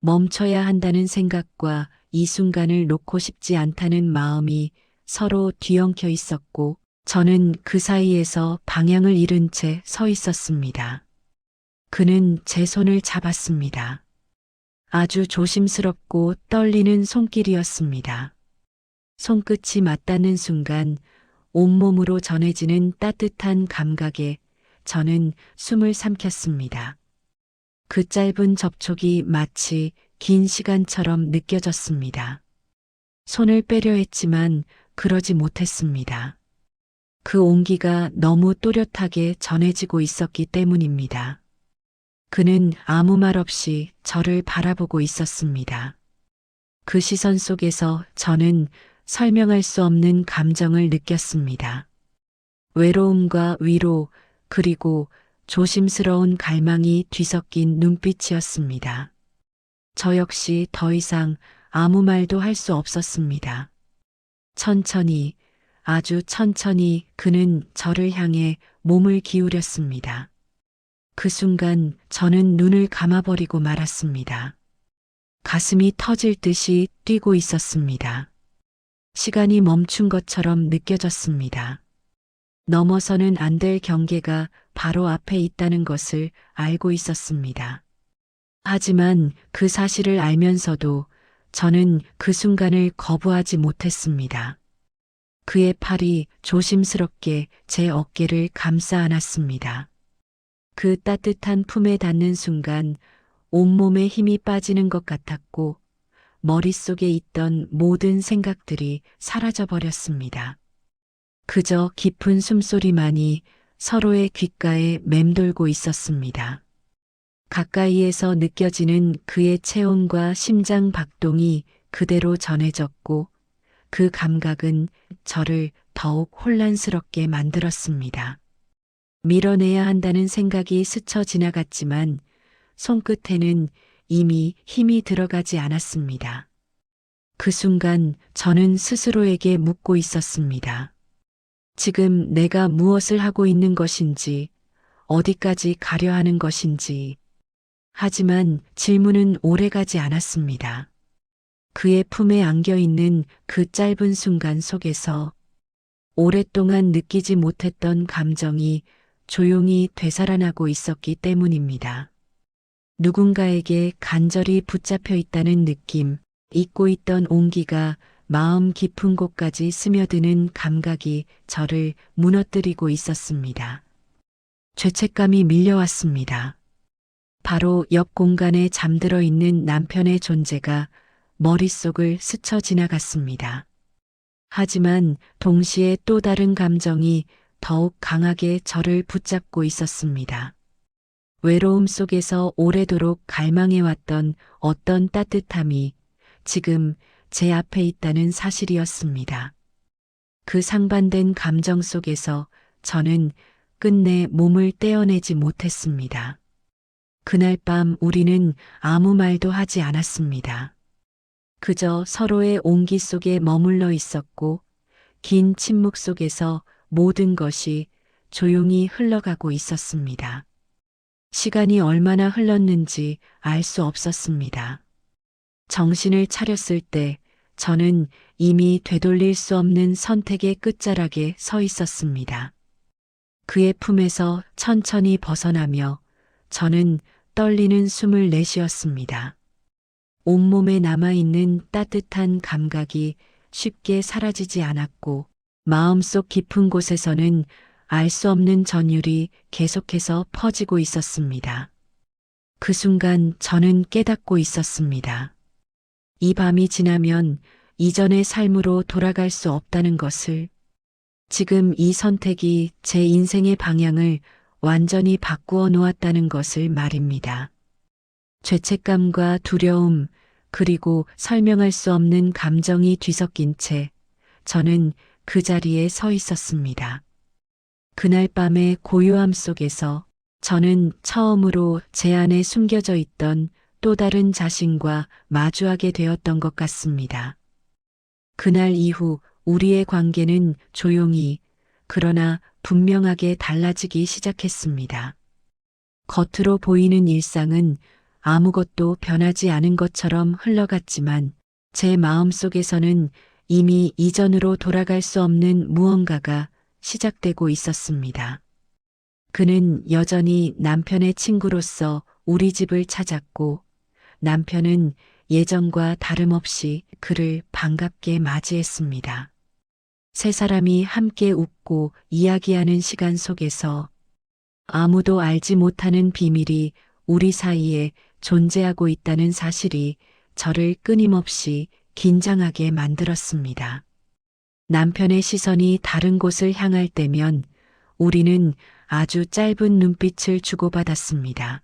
멈춰야 한다는 생각과 이 순간을 놓고 싶지 않다는 마음이 서로 뒤엉켜 있었고 저는 그 사이에서 방향을 잃은 채 서 있었습니다. 그는 제 손을 잡았습니다. 아주 조심스럽고 떨리는 손길이었습니다. 손끝이 맞닿는 순간 온몸으로 전해지는 따뜻한 감각에 저는 숨을 삼켰습니다. 그 짧은 접촉이 마치 긴 시간처럼 느껴졌습니다. 손을 빼려 했지만 그러지 못했습니다. 그 온기가 너무 또렷하게 전해지고 있었기 때문입니다. 그는 아무 말 없이 저를 바라보고 있었습니다. 그 시선 속에서 저는 설명할 수 없는 감정을 느꼈습니다. 외로움과 위로, 그리고 조심스러운 갈망이 뒤섞인 눈빛이었습니다. 저 역시 더 이상 아무 말도 할 수 없었습니다. 천천히, 아주 천천히 그는 저를 향해 몸을 기울였습니다. 그 순간 저는 눈을 감아버리고 말았습니다. 가슴이 터질 듯이 뛰고 있었습니다. 시간이 멈춘 것처럼 느껴졌습니다. 넘어서는 안 될 경계가 바로 앞에 있다는 것을 알고 있었습니다. 하지만 그 사실을 알면서도 저는 그 순간을 거부하지 못했습니다. 그의 팔이 조심스럽게 제 어깨를 감싸 안았습니다. 그 따뜻한 품에 닿는 순간 온몸에 힘이 빠지는 것 같았고 머릿속에 있던 모든 생각들이 사라져 버렸습니다. 그저 깊은 숨소리만이 서로의 귓가에 맴돌고 있었습니다. 가까이에서 느껴지는 그의 체온과 심장 박동이 그대로 전해졌고 그 감각은 저를 더욱 혼란스럽게 만들었습니다. 밀어내야 한다는 생각이 스쳐 지나갔지만 손끝에는 이미 힘이 들어가지 않았습니다. 그 순간 저는 스스로에게 묻고 있었습니다. 지금 내가 무엇을 하고 있는 것인지, 어디까지 가려 하는 것인지. 하지만 질문은 오래가지 않았습니다. 그의 품에 안겨 있는 그 짧은 순간 속에서 오랫동안 느끼지 못했던 감정이 조용히 되살아나고 있었기 때문입니다. 누군가에게 간절히 붙잡혀 있다는 느낌, 잊고 있던 온기가 마음 깊은 곳까지 스며드는 감각이 저를 무너뜨리고 있었습니다. 죄책감이 밀려왔습니다. 바로 옆 공간에 잠들어 있는 남편의 존재가 머릿속을 스쳐 지나갔습니다. 하지만 동시에 또 다른 감정이 더욱 강하게 저를 붙잡고 있었습니다. 외로움 속에서 오래도록 갈망해왔던 어떤 따뜻함이 지금 제 앞에 있다는 사실이었습니다. 그 상반된 감정 속에서 저는 끝내 몸을 떼어내지 못했습니다. 그날 밤 우리는 아무 말도 하지 않았습니다. 그저 서로의 온기 속에 머물러 있었고 긴 침묵 속에서 모든 것이 조용히 흘러가고 있었습니다. 시간이 얼마나 흘렀는지 알 수 없었습니다. 정신을 차렸을 때 저는 이미 되돌릴 수 없는 선택의 끝자락에 서 있었습니다. 그의 품에서 천천히 벗어나며 저는 떨리는 숨을 내쉬었습니다. 온몸에 남아있는 따뜻한 감각이 쉽게 사라지지 않았고 마음속 깊은 곳에서는 알 수 없는 전율이 계속해서 퍼지고 있었습니다. 그 순간 저는 깨닫고 있었습니다. 이 밤이 지나면 이전의 삶으로 돌아갈 수 없다는 것을, 지금 이 선택이 제 인생의 방향을 완전히 바꾸어 놓았다는 것을 말입니다. 죄책감과 두려움, 그리고 설명할 수 없는 감정이 뒤섞인 채 저는 그 자리에 서 있었습니다. 그날 밤의 고요함 속에서 저는 처음으로 제 안에 숨겨져 있던 또 다른 자신과 마주하게 되었던 것 같습니다. 그날 이후 우리의 관계는 조용히, 그러나 분명하게 달라지기 시작했습니다. 겉으로 보이는 일상은 아무것도 변하지 않은 것처럼 흘러갔지만 제 마음속에서는 이미 이전으로 돌아갈 수 없는 무언가가 시작되고 있었습니다. 그는 여전히 남편의 친구로서 우리 집을 찾았고, 남편은 예전과 다름없이 그를 반갑게 맞이했습니다. 세 사람이 함께 웃고 이야기하는 시간 속에서 아무도 알지 못하는 비밀이 우리 사이에 존재하고 있다는 사실이 저를 끊임없이 긴장하게 만들었습니다. 남편의 시선이 다른 곳을 향할 때면 우리는 아주 짧은 눈빛을 주고받았습니다.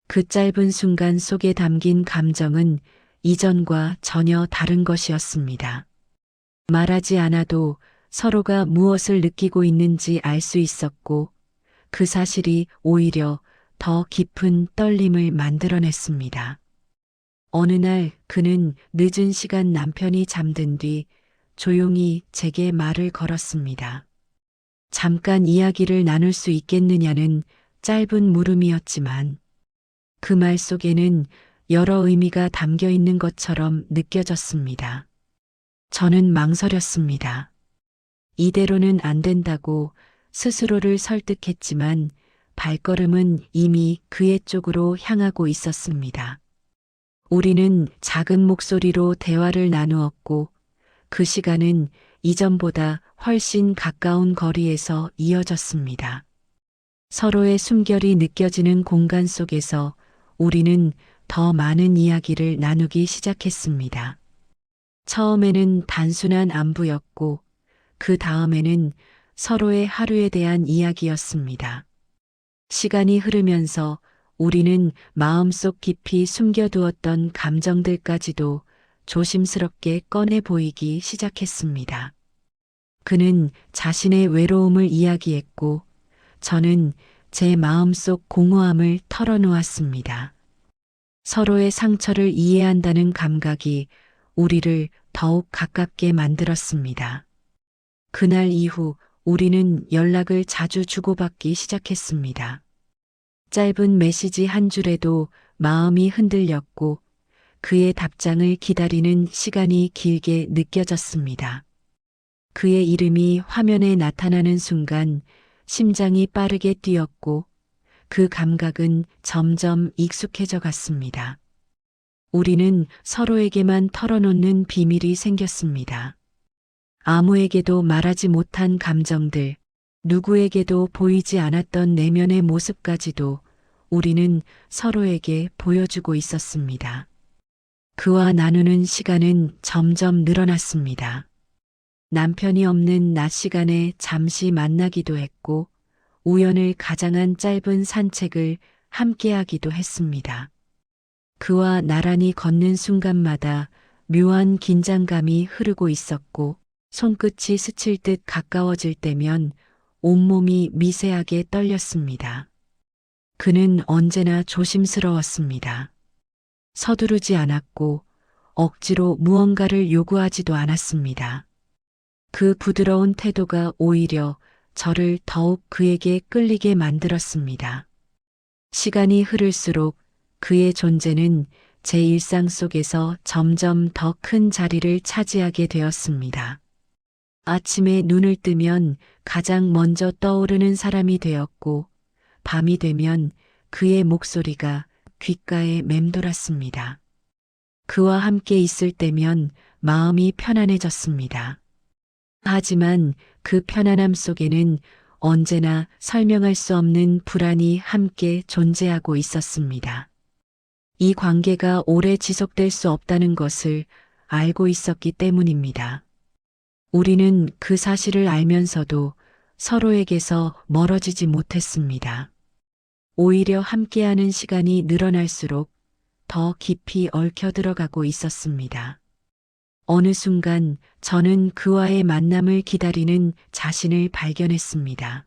그 짧은 순간 속에 담긴 감정은 이전과 전혀 다른 것이었습니다. 말하지 않아도 서로가 무엇을 느끼고 있는지 알 수 있었고, 그 사실이 오히려 더 깊은 떨림을 만들어냈습니다. 어느 날 그는 늦은 시간 남편이 잠든 뒤 조용히 제게 말을 걸었습니다. 잠깐 이야기를 나눌 수 있겠느냐는 짧은 물음이었지만 그 말 속에는 여러 의미가 담겨 있는 것처럼 느껴졌습니다. 저는 망설였습니다. 이대로는 안 된다고 스스로를 설득했지만 발걸음은 이미 그의 쪽으로 향하고 있었습니다. 우리는 작은 목소리로 대화를 나누었고, 그 시간은 이전보다 훨씬 가까운 거리에서 이어졌습니다. 서로의 숨결이 느껴지는 공간 속에서 우리는 더 많은 이야기를 나누기 시작했습니다. 처음에는 단순한 안부였고, 그 다음에는 서로의 하루에 대한 이야기였습니다. 시간이 흐르면서 우리는 마음속 깊이 숨겨두었던 감정들까지도 조심스럽게 꺼내 보이기 시작했습니다. 그는 자신의 외로움을 이야기했고, 저는 제 마음속 공허함을 털어놓았습니다. 서로의 상처를 이해한다는 감각이 우리를 더욱 가깝게 만들었습니다. 그날 이후 우리는 연락을 자주 주고받기 시작했습니다. 짧은 메시지 한 줄에도 마음이 흔들렸고, 그의 답장을 기다리는 시간이 길게 느껴졌습니다. 그의 이름이 화면에 나타나는 순간 심장이 빠르게 뛰었고, 그 감각은 점점 익숙해져 갔습니다. 우리는 서로에게만 털어놓는 비밀이 생겼습니다. 아무에게도 말하지 못한 감정들, 누구에게도 보이지 않았던 내면의 모습까지도 우리는 서로에게 보여주고 있었습니다. 그와 나누는 시간은 점점 늘어났습니다. 남편이 없는 낮 시간에 잠시 만나기도 했고, 우연을 가장한 짧은 산책을 함께하기도 했습니다. 그와 나란히 걷는 순간마다 묘한 긴장감이 흐르고 있었고, 손끝이 스칠 듯 가까워질 때면 온몸이 미세하게 떨렸습니다. 그는 언제나 조심스러웠습니다. 서두르지 않았고 억지로 무언가를 요구하지도 않았습니다. 그 부드러운 태도가 오히려 저를 더욱 그에게 끌리게 만들었습니다. 시간이 흐를수록 그의 존재는 제 일상 속에서 점점 더 큰 자리를 차지하게 되었습니다. 아침에 눈을 뜨면 가장 먼저 떠오르는 사람이 되었고, 밤이 되면 그의 목소리가 귓가에 맴돌았습니다. 그와 함께 있을 때면 마음이 편안해졌습니다. 하지만 그 편안함 속에는 언제나 설명할 수 없는 불안이 함께 존재하고 있었습니다. 이 관계가 오래 지속될 수 없다는 것을 알고 있었기 때문입니다. 우리는 그 사실을 알면서도 서로에게서 멀어지지 못했습니다. 오히려 함께하는 시간이 늘어날수록 더 깊이 얽혀 들어가고 있었습니다. 어느 순간 저는 그와의 만남을 기다리는 자신을 발견했습니다.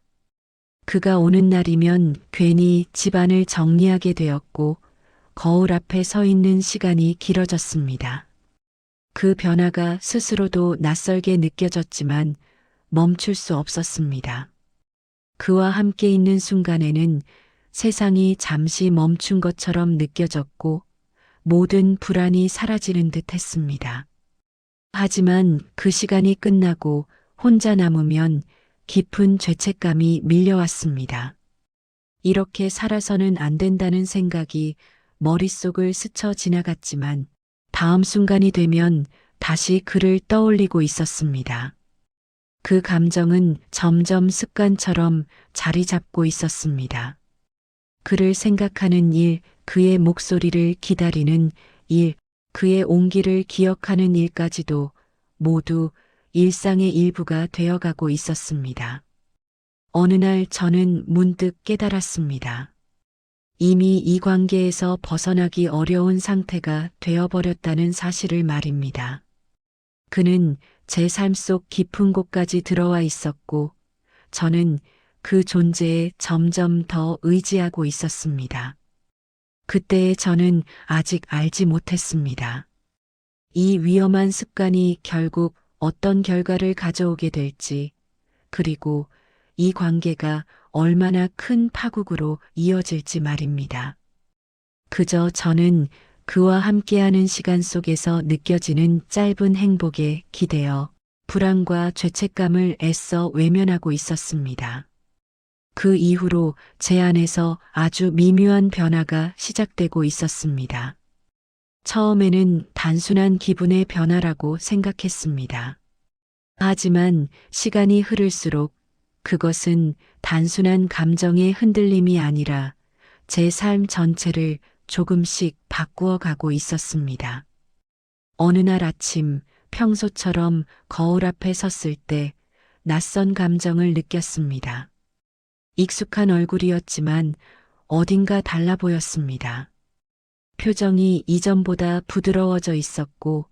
그가 오는 날이면 괜히 집안을 정리하게 되었고 거울 앞에 서 있는 시간이 길어졌습니다. 그 변화가 스스로도 낯설게 느껴졌지만 멈출 수 없었습니다. 그와 함께 있는 순간에는 세상이 잠시 멈춘 것처럼 느껴졌고 모든 불안이 사라지는 듯 했습니다. 하지만 그 시간이 끝나고 혼자 남으면 깊은 죄책감이 밀려왔습니다. 이렇게 살아서는 안 된다는 생각이 머릿속을 스쳐 지나갔지만 다음 순간이 되면 다시 그를 떠올리고 있었습니다. 그 감정은 점점 습관처럼 자리 잡고 있었습니다. 그를 생각하는 일, 그의 목소리를 기다리는 일, 그의 온기를 기억하는 일까지도 모두 일상의 일부가 되어가고 있었습니다. 어느 날 저는 문득 깨달았습니다. 이미 이 관계에서 벗어나기 어려운 상태가 되어버렸다는 사실을 말입니다. 그는 제 삶 속 깊은 곳까지 들어와 있었고, 저는 그 존재에 점점 더 의지하고 있었습니다. 그때의 저는 아직 알지 못했습니다. 이 위험한 습관이 결국 어떤 결과를 가져오게 될지, 그리고 이 관계가 얼마나 큰 파국으로 이어질지 말입니다. 그저 저는 그와 함께하는 시간 속에서 느껴지는 짧은 행복에 기대어 불안과 죄책감을 애써 외면하고 있었습니다. 그 이후로 제 안에서 아주 미묘한 변화가 시작되고 있었습니다. 처음에는 단순한 기분의 변화라고 생각했습니다. 하지만 시간이 흐를수록 그것은 단순한 감정의 흔들림이 아니라 제 삶 전체를 조금씩 바꾸어 가고 있었습니다. 어느 날 아침 평소처럼 거울 앞에 섰을 때 낯선 감정을 느꼈습니다. 익숙한 얼굴이었지만 어딘가 달라 보였습니다. 표정이 이전보다 부드러워져 있었고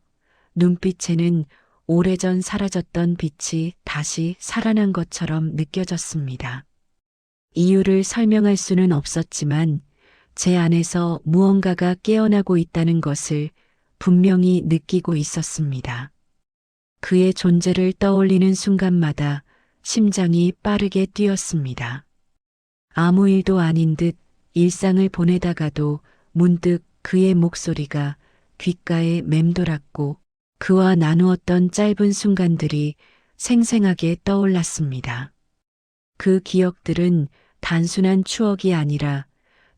눈빛에는 오래전 사라졌던 빛이 다시 살아난 것처럼 느껴졌습니다. 이유를 설명할 수는 없었지만 제 안에서 무언가가 깨어나고 있다는 것을 분명히 느끼고 있었습니다. 그의 존재를 떠올리는 순간마다 심장이 빠르게 뛰었습니다. 아무 일도 아닌 듯 일상을 보내다가도 문득 그의 목소리가 귓가에 맴돌았고 그와 나누었던 짧은 순간들이 생생하게 떠올랐습니다. 그 기억들은 단순한 추억이 아니라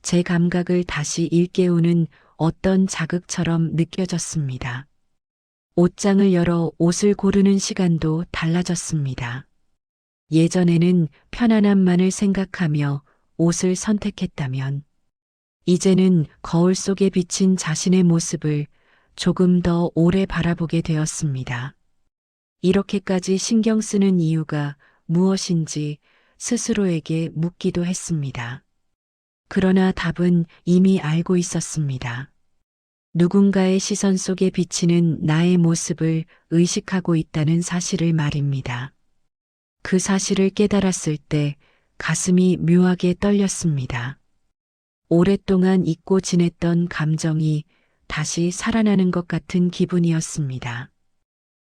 제 감각을 다시 일깨우는 어떤 자극처럼 느껴졌습니다. 옷장을 열어 옷을 고르는 시간도 달라졌습니다. 예전에는 편안함만을 생각하며 옷을 선택했다면 이제는 거울 속에 비친 자신의 모습을 조금 더 오래 바라보게 되었습니다. 이렇게까지 신경 쓰는 이유가 무엇인지 스스로에게 묻기도 했습니다. 그러나 답은 이미 알고 있었습니다. 누군가의 시선 속에 비치는 나의 모습을 의식하고 있다는 사실을 말입니다. 그 사실을 깨달았을 때 가슴이 묘하게 떨렸습니다. 오랫동안 잊고 지냈던 감정이 다시 살아나는 것 같은 기분이었습니다.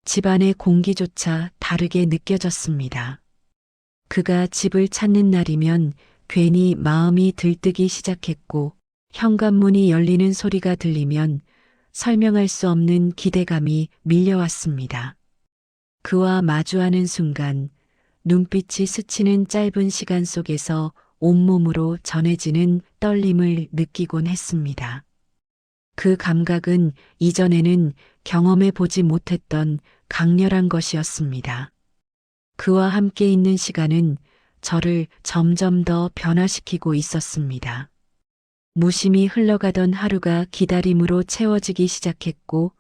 집안의 공기조차 다르게 느껴졌습니다. 그가 집을 찾는 날이면 괜히 마음이 들뜨기 시작했고 현관문이 열리는 소리가 들리면 설명할 수 없는 기대감이 밀려왔습니다. 그와 마주하는 순간 눈빛이 스치는 짧은 시간 속에서 온몸으로 전해지는 떨림을 느끼곤 했습니다. 그 감각은 이전에는 경험해 보지 못했던 강렬한 것이었습니다. 그와 함께 있는 시간은 저를 점점 더 변화시키고 있었습니다. 무심히 흘러가던 하루가 기다림으로 채워지기 시작했고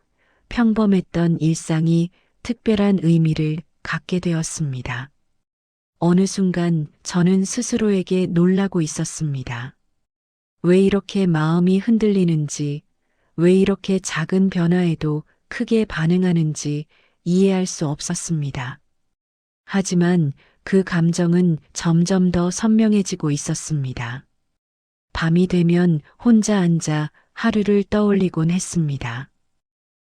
평범했던 일상이 특별한 의미를 갖게 되었습니다. 어느 순간 저는 스스로에게 놀라고 있었습니다. 왜 이렇게 마음이 흔들리는지, 왜 이렇게 작은 변화에도 크게 반응하는지 이해할 수 없었습니다. 하지만 그 감정은 점점 더 선명해지고 있었습니다. 밤이 되면 혼자 앉아 하루를 떠올리곤 했습니다.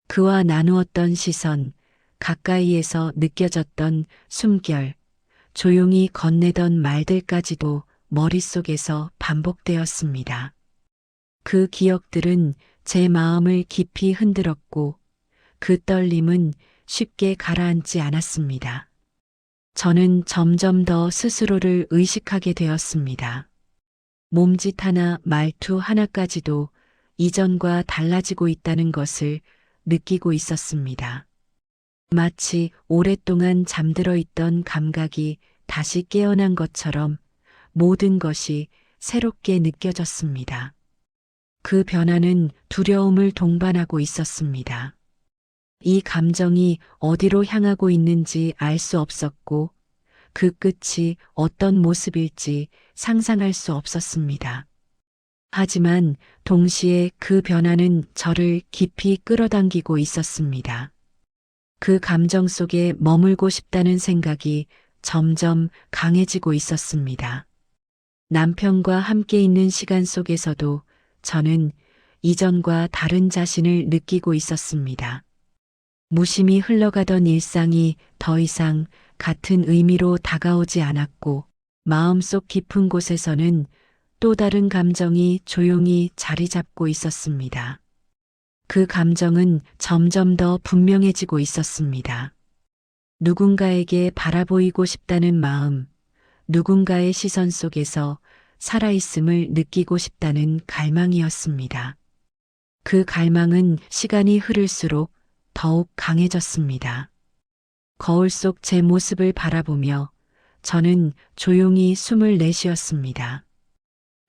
그와 나누었던 시선, 가까이에서 느껴졌던 숨결, 조용히 건네던 말들까지도 머릿속에서 반복되었습니다. 그 기억들은 제 마음을 깊이 흔들었고 그 떨림은 쉽게 가라앉지 않았습니다. 저는 점점 더 스스로를 의식하게 되었습니다. 몸짓 하나, 말투 하나까지도 이전과 달라지고 있다는 것을 느끼고 있었습니다. 마치 오랫동안 잠들어 있던 감각이 다시 깨어난 것처럼 모든 것이 새롭게 느껴졌습니다. 그 변화는 두려움을 동반하고 있었습니다. 이 감정이 어디로 향하고 있는지 알 수 없었고 그 끝이 어떤 모습일지 상상할 수 없었습니다. 하지만 동시에 그 변화는 저를 깊이 끌어당기고 있었습니다. 그 감정 속에 머물고 싶다는 생각이 점점 강해지고 있었습니다. 남편과 함께 있는 시간 속에서도 저는 이전과 다른 자신을 느끼고 있었습니다. 무심히 흘러가던 일상이 더 이상 같은 의미로 다가오지 않았고 마음속 깊은 곳에서는 또 다른 감정이 조용히 자리 잡고 있었습니다. 그 감정은 점점 더 분명해지고 있었습니다. 누군가에게 바라보이고 싶다는 마음, 누군가의 시선 속에서 살아있음을 느끼고 싶다는 갈망이었습니다. 그 갈망은 시간이 흐를수록 더욱 강해졌습니다. 거울 속 제 모습을 바라보며 저는 조용히 숨을 내쉬었습니다.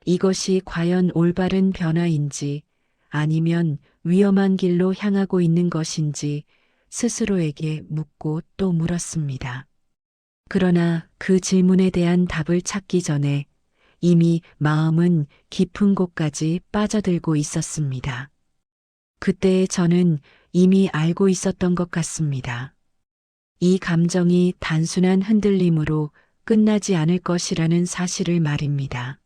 이것이 과연 올바른 변화인지 아니면 위험한 길로 향하고 있는 것인지 스스로에게 묻고 또 물었습니다. 그러나 그 질문에 대한 답을 찾기 전에 이미 마음은 깊은 곳까지 빠져들고 있었습니다. 그때의 저는 이미 알고 있었던 것 같습니다. 이 감정이 단순한 흔들림으로 끝나지 않을 것이라는 사실을 말입니다.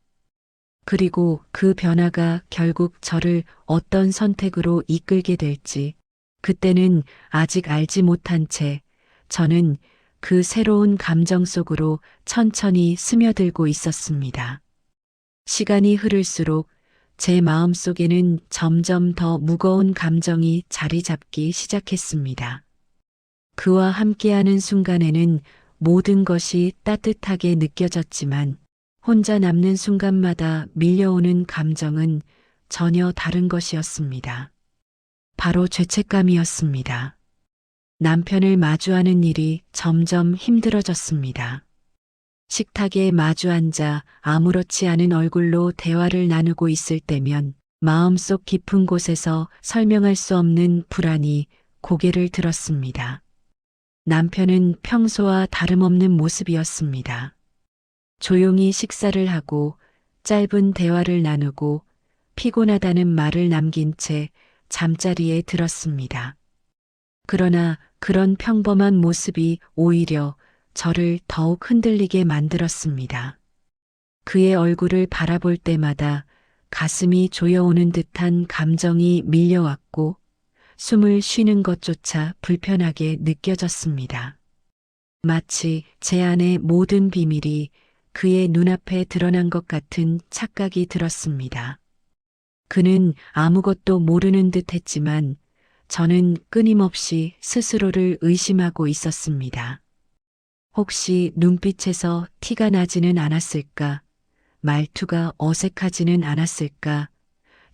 그리고 그 변화가 결국 저를 어떤 선택으로 이끌게 될지, 그때는 아직 알지 못한 채 저는 그 새로운 감정 속으로 천천히 스며들고 있었습니다. 시간이 흐를수록 제 마음 속에는 점점 더 무거운 감정이 자리 잡기 시작했습니다. 그와 함께하는 순간에는 모든 것이 따뜻하게 느껴졌지만 혼자 남는 순간마다 밀려오는 감정은 전혀 다른 것이었습니다. 바로 죄책감이었습니다. 남편을 마주하는 일이 점점 힘들어졌습니다. 식탁에 마주 앉아 아무렇지 않은 얼굴로 대화를 나누고 있을 때면 마음속 깊은 곳에서 설명할 수 없는 불안이 고개를 들었습니다. 남편은 평소와 다름없는 모습이었습니다. 조용히 식사를 하고 짧은 대화를 나누고 피곤하다는 말을 남긴 채 잠자리에 들었습니다. 그러나 그런 평범한 모습이 오히려 저를 더욱 흔들리게 만들었습니다. 그의 얼굴을 바라볼 때마다 가슴이 조여오는 듯한 감정이 밀려왔고 숨을 쉬는 것조차 불편하게 느껴졌습니다. 마치 제 안의 모든 비밀이 그의 눈앞에 드러난 것 같은 착각이 들었습니다. 그는 아무것도 모르는 듯 했지만 저는 끊임없이 스스로를 의심하고 있었습니다. 혹시 눈빛에서 티가 나지는 않았을까? 말투가 어색하지는 않았을까?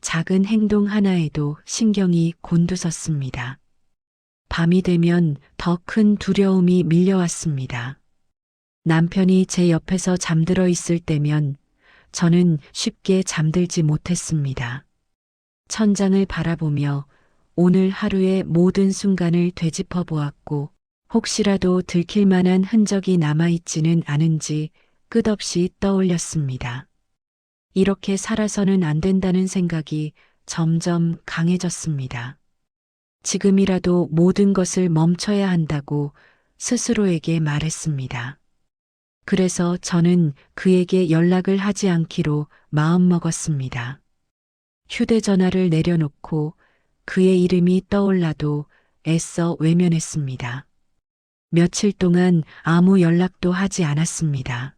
작은 행동 하나에도 신경이 곤두섰습니다. 밤이 되면 더 큰 두려움이 밀려왔습니다. 남편이 제 옆에서 잠들어 있을 때면 저는 쉽게 잠들지 못했습니다. 천장을 바라보며 오늘 하루의 모든 순간을 되짚어 보았고, 혹시라도 들킬 만한 흔적이 남아있지는 않은지 끝없이 떠올렸습니다. 이렇게 살아서는 안 된다는 생각이 점점 강해졌습니다. 지금이라도 모든 것을 멈춰야 한다고 스스로에게 말했습니다. 그래서 저는 그에게 연락을 하지 않기로 마음먹었습니다. 휴대전화를 내려놓고 그의 이름이 떠올라도 애써 외면했습니다. 며칠 동안 아무 연락도 하지 않았습니다.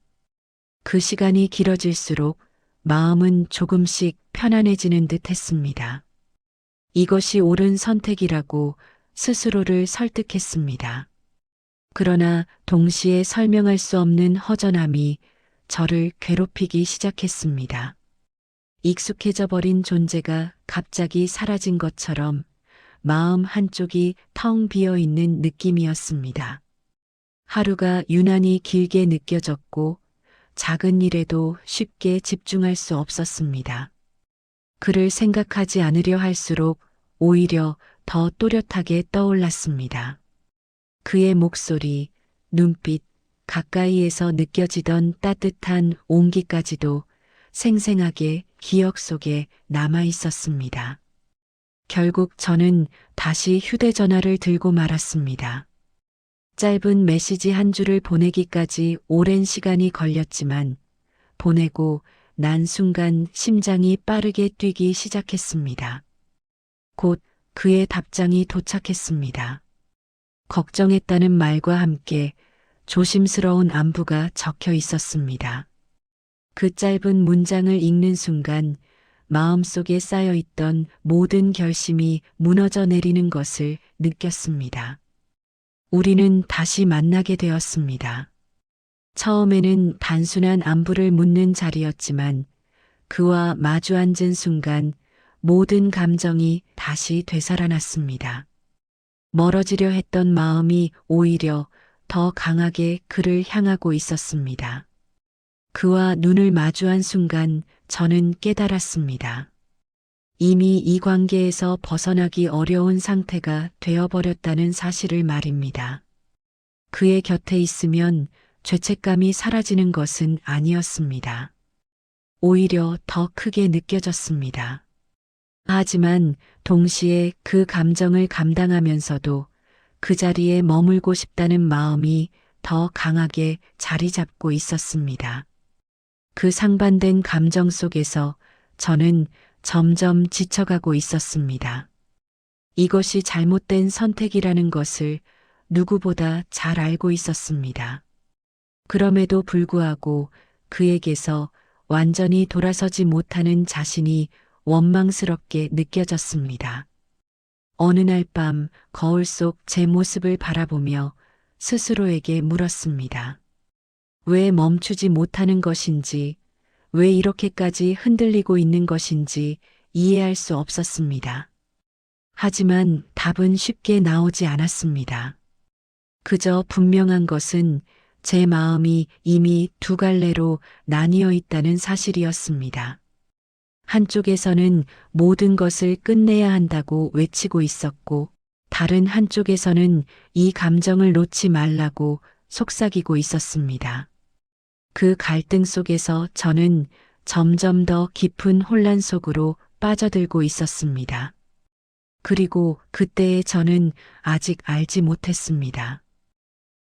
그 시간이 길어질수록 마음은 조금씩 편안해지는 듯 했습니다. 이것이 옳은 선택이라고 스스로를 설득했습니다. 그러나 동시에 설명할 수 없는 허전함이 저를 괴롭히기 시작했습니다. 익숙해져 버린 존재가 갑자기 사라진 것처럼 마음 한쪽이 텅 비어 있는 느낌이었습니다. 하루가 유난히 길게 느껴졌고 작은 일에도 쉽게 집중할 수 없었습니다. 그를 생각하지 않으려 할수록 오히려 더 또렷하게 떠올랐습니다. 그의 목소리, 눈빛, 가까이에서 느껴지던 따뜻한 온기까지도 생생하게 기억 속에 남아 있었습니다. 결국 저는 다시 휴대전화를 들고 말았습니다. 짧은 메시지 한 줄을 보내기까지 오랜 시간이 걸렸지만 보내고 난 순간 심장이 빠르게 뛰기 시작했습니다. 곧 그의 답장이 도착했습니다. 걱정했다는 말과 함께 조심스러운 안부가 적혀 있었습니다. 그 짧은 문장을 읽는 순간 마음속에 쌓여있던 모든 결심이 무너져 내리는 것을 느꼈습니다. 우리는 다시 만나게 되었습니다. 처음에는 단순한 안부를 묻는 자리였지만 그와 마주 앉은 순간 모든 감정이 다시 되살아났습니다. 멀어지려 했던 마음이 오히려 더 강하게 그를 향하고 있었습니다. 그와 눈을 마주한 순간 저는 깨달았습니다. 이미 이 관계에서 벗어나기 어려운 상태가 되어버렸다는 사실을 말입니다. 그의 곁에 있으면 죄책감이 사라지는 것은 아니었습니다. 오히려 더 크게 느껴졌습니다. 하지만 동시에 그 감정을 감당하면서도 그 자리에 머물고 싶다는 마음이 더 강하게 자리 잡고 있었습니다. 그 상반된 감정 속에서 저는 점점 지쳐가고 있었습니다. 이것이 잘못된 선택이라는 것을 누구보다 잘 알고 있었습니다. 그럼에도 불구하고 그에게서 완전히 돌아서지 못하는 자신이 원망스럽게 느껴졌습니다. 어느 날 밤 거울 속 제 모습을 바라보며 스스로에게 물었습니다. 왜 멈추지 못하는 것인지, 왜 이렇게까지 흔들리고 있는 것인지 이해할 수 없었습니다. 하지만 답은 쉽게 나오지 않았습니다. 그저 분명한 것은 제 마음이 이미 두 갈래로 나뉘어 있다는 사실이었습니다. 한쪽에서는 모든 것을 끝내야 한다고 외치고 있었고, 다른 한쪽에서는 이 감정을 놓지 말라고 속삭이고 있었습니다. 그 갈등 속에서 저는 점점 더 깊은 혼란 속으로 빠져들고 있었습니다. 그리고 그때의 저는 아직 알지 못했습니다.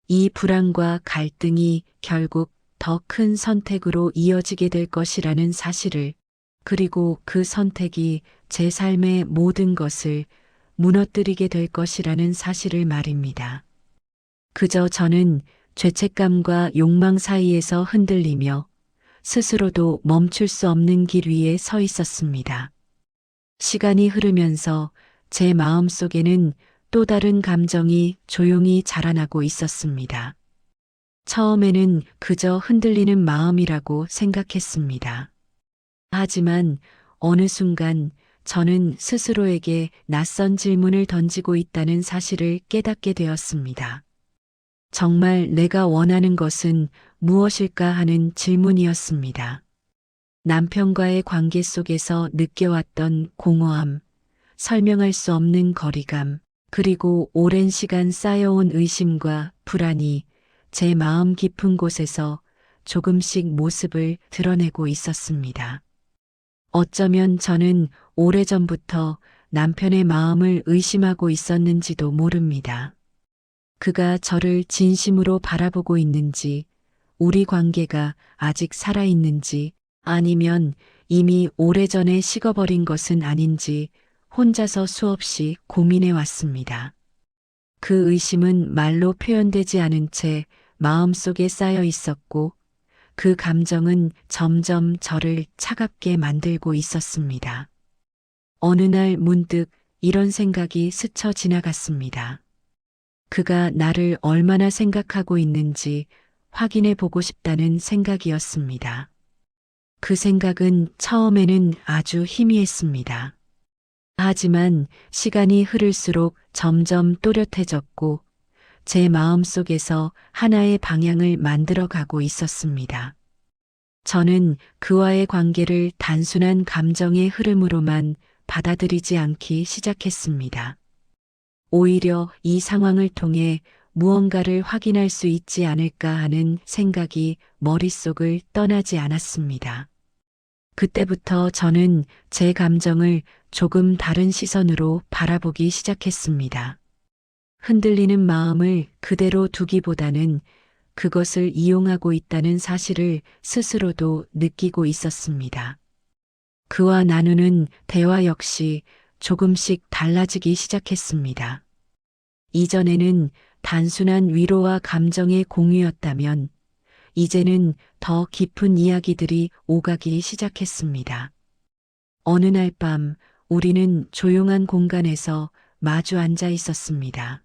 이 불안과 갈등이 결국 더 큰 선택으로 이어지게 될 것이라는 사실을, 그리고 그 선택이 제 삶의 모든 것을 무너뜨리게 될 것이라는 사실을 말입니다. 그저 저는 죄책감과 욕망 사이에서 흔들리며 스스로도 멈출 수 없는 길 위에 서 있었습니다. 시간이 흐르면서 제 마음 속에는 또 다른 감정이 조용히 자라나고 있었습니다. 처음에는 그저 흔들리는 마음이라고 생각했습니다. 하지만 어느 순간 저는 스스로에게 낯선 질문을 던지고 있다는 사실을 깨닫게 되었습니다. 정말 내가 원하는 것은 무엇일까 하는 질문이었습니다. 남편과의 관계 속에서 느껴왔던 공허함, 설명할 수 없는 거리감, 그리고 오랜 시간 쌓여온 의심과 불안이 제 마음 깊은 곳에서 조금씩 모습을 드러내고 있었습니다. 어쩌면 저는 오래전부터 남편의 마음을 의심하고 있었는지도 모릅니다. 그가 저를 진심으로 바라보고 있는지, 우리 관계가 아직 살아있는지, 아니면 이미 오래전에 식어버린 것은 아닌지 혼자서 수없이 고민해 왔습니다. 그 의심은 말로 표현되지 않은 채 마음속에 쌓여 있었고, 그 감정은 점점 저를 차갑게 만들고 있었습니다. 어느 날 문득 이런 생각이 스쳐 지나갔습니다. 그가 나를 얼마나 생각하고 있는지 확인해 보고 싶다는 생각이었습니다. 그 생각은 처음에는 아주 희미했습니다. 하지만 시간이 흐를수록 점점 또렷해졌고 제 마음속에서 하나의 방향을 만들어 가고 있었습니다. 저는 그와의 관계를 단순한 감정의 흐름으로만 받아들이지 않기 시작했습니다. 오히려 이 상황을 통해 무언가를 확인할 수 있지 않을까 하는 생각이 머릿속을 떠나지 않았습니다. 그때부터 저는 제 감정을 조금 다른 시선으로 바라보기 시작했습니다. 흔들리는 마음을 그대로 두기보다는 그것을 이용하고 있다는 사실을 스스로도 느끼고 있었습니다. 그와 나누는 대화 역시 조금씩 달라지기 시작했습니다. 이전에는 단순한 위로와 감정의 공유였다면 이제는 더 깊은 이야기들이 오가기 시작했습니다. 어느 날 밤 우리는 조용한 공간에서 마주 앉아 있었습니다.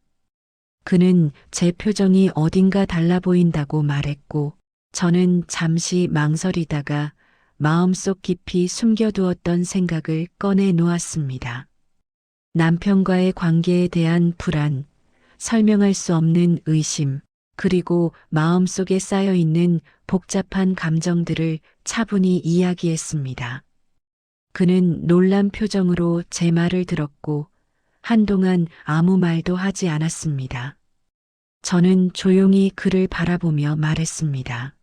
그는 제 표정이 어딘가 달라 보인다고 말했고 저는 잠시 망설이다가 마음속 깊이 숨겨두었던 생각을 꺼내 놓았습니다. 남편과의 관계에 대한 불안, 설명할 수 없는 의심, 그리고 마음속에 쌓여 있는 복잡한 감정들을 차분히 이야기했습니다. 그는 놀란 표정으로 제 말을 들었고 한동안 아무 말도 하지 않았습니다. 저는 조용히 그를 바라보며 말했습니다.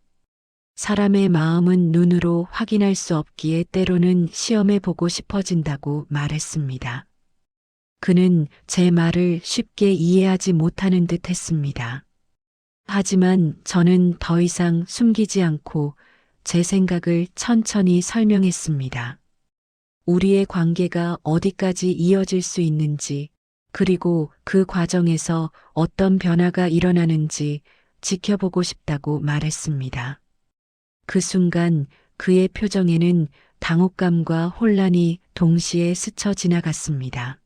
사람의 마음은 눈으로 확인할 수 없기에 때로는 시험해 보고 싶어진다고 말했습니다. 그는 제 말을 쉽게 이해하지 못하는 듯 했습니다. 하지만 저는 더 이상 숨기지 않고 제 생각을 천천히 설명했습니다. 우리의 관계가 어디까지 이어질 수 있는지, 그리고 그 과정에서 어떤 변화가 일어나는지 지켜보고 싶다고 말했습니다. 그 순간 그의 표정에는 당혹감과 혼란이 동시에 스쳐 지나갔습니다.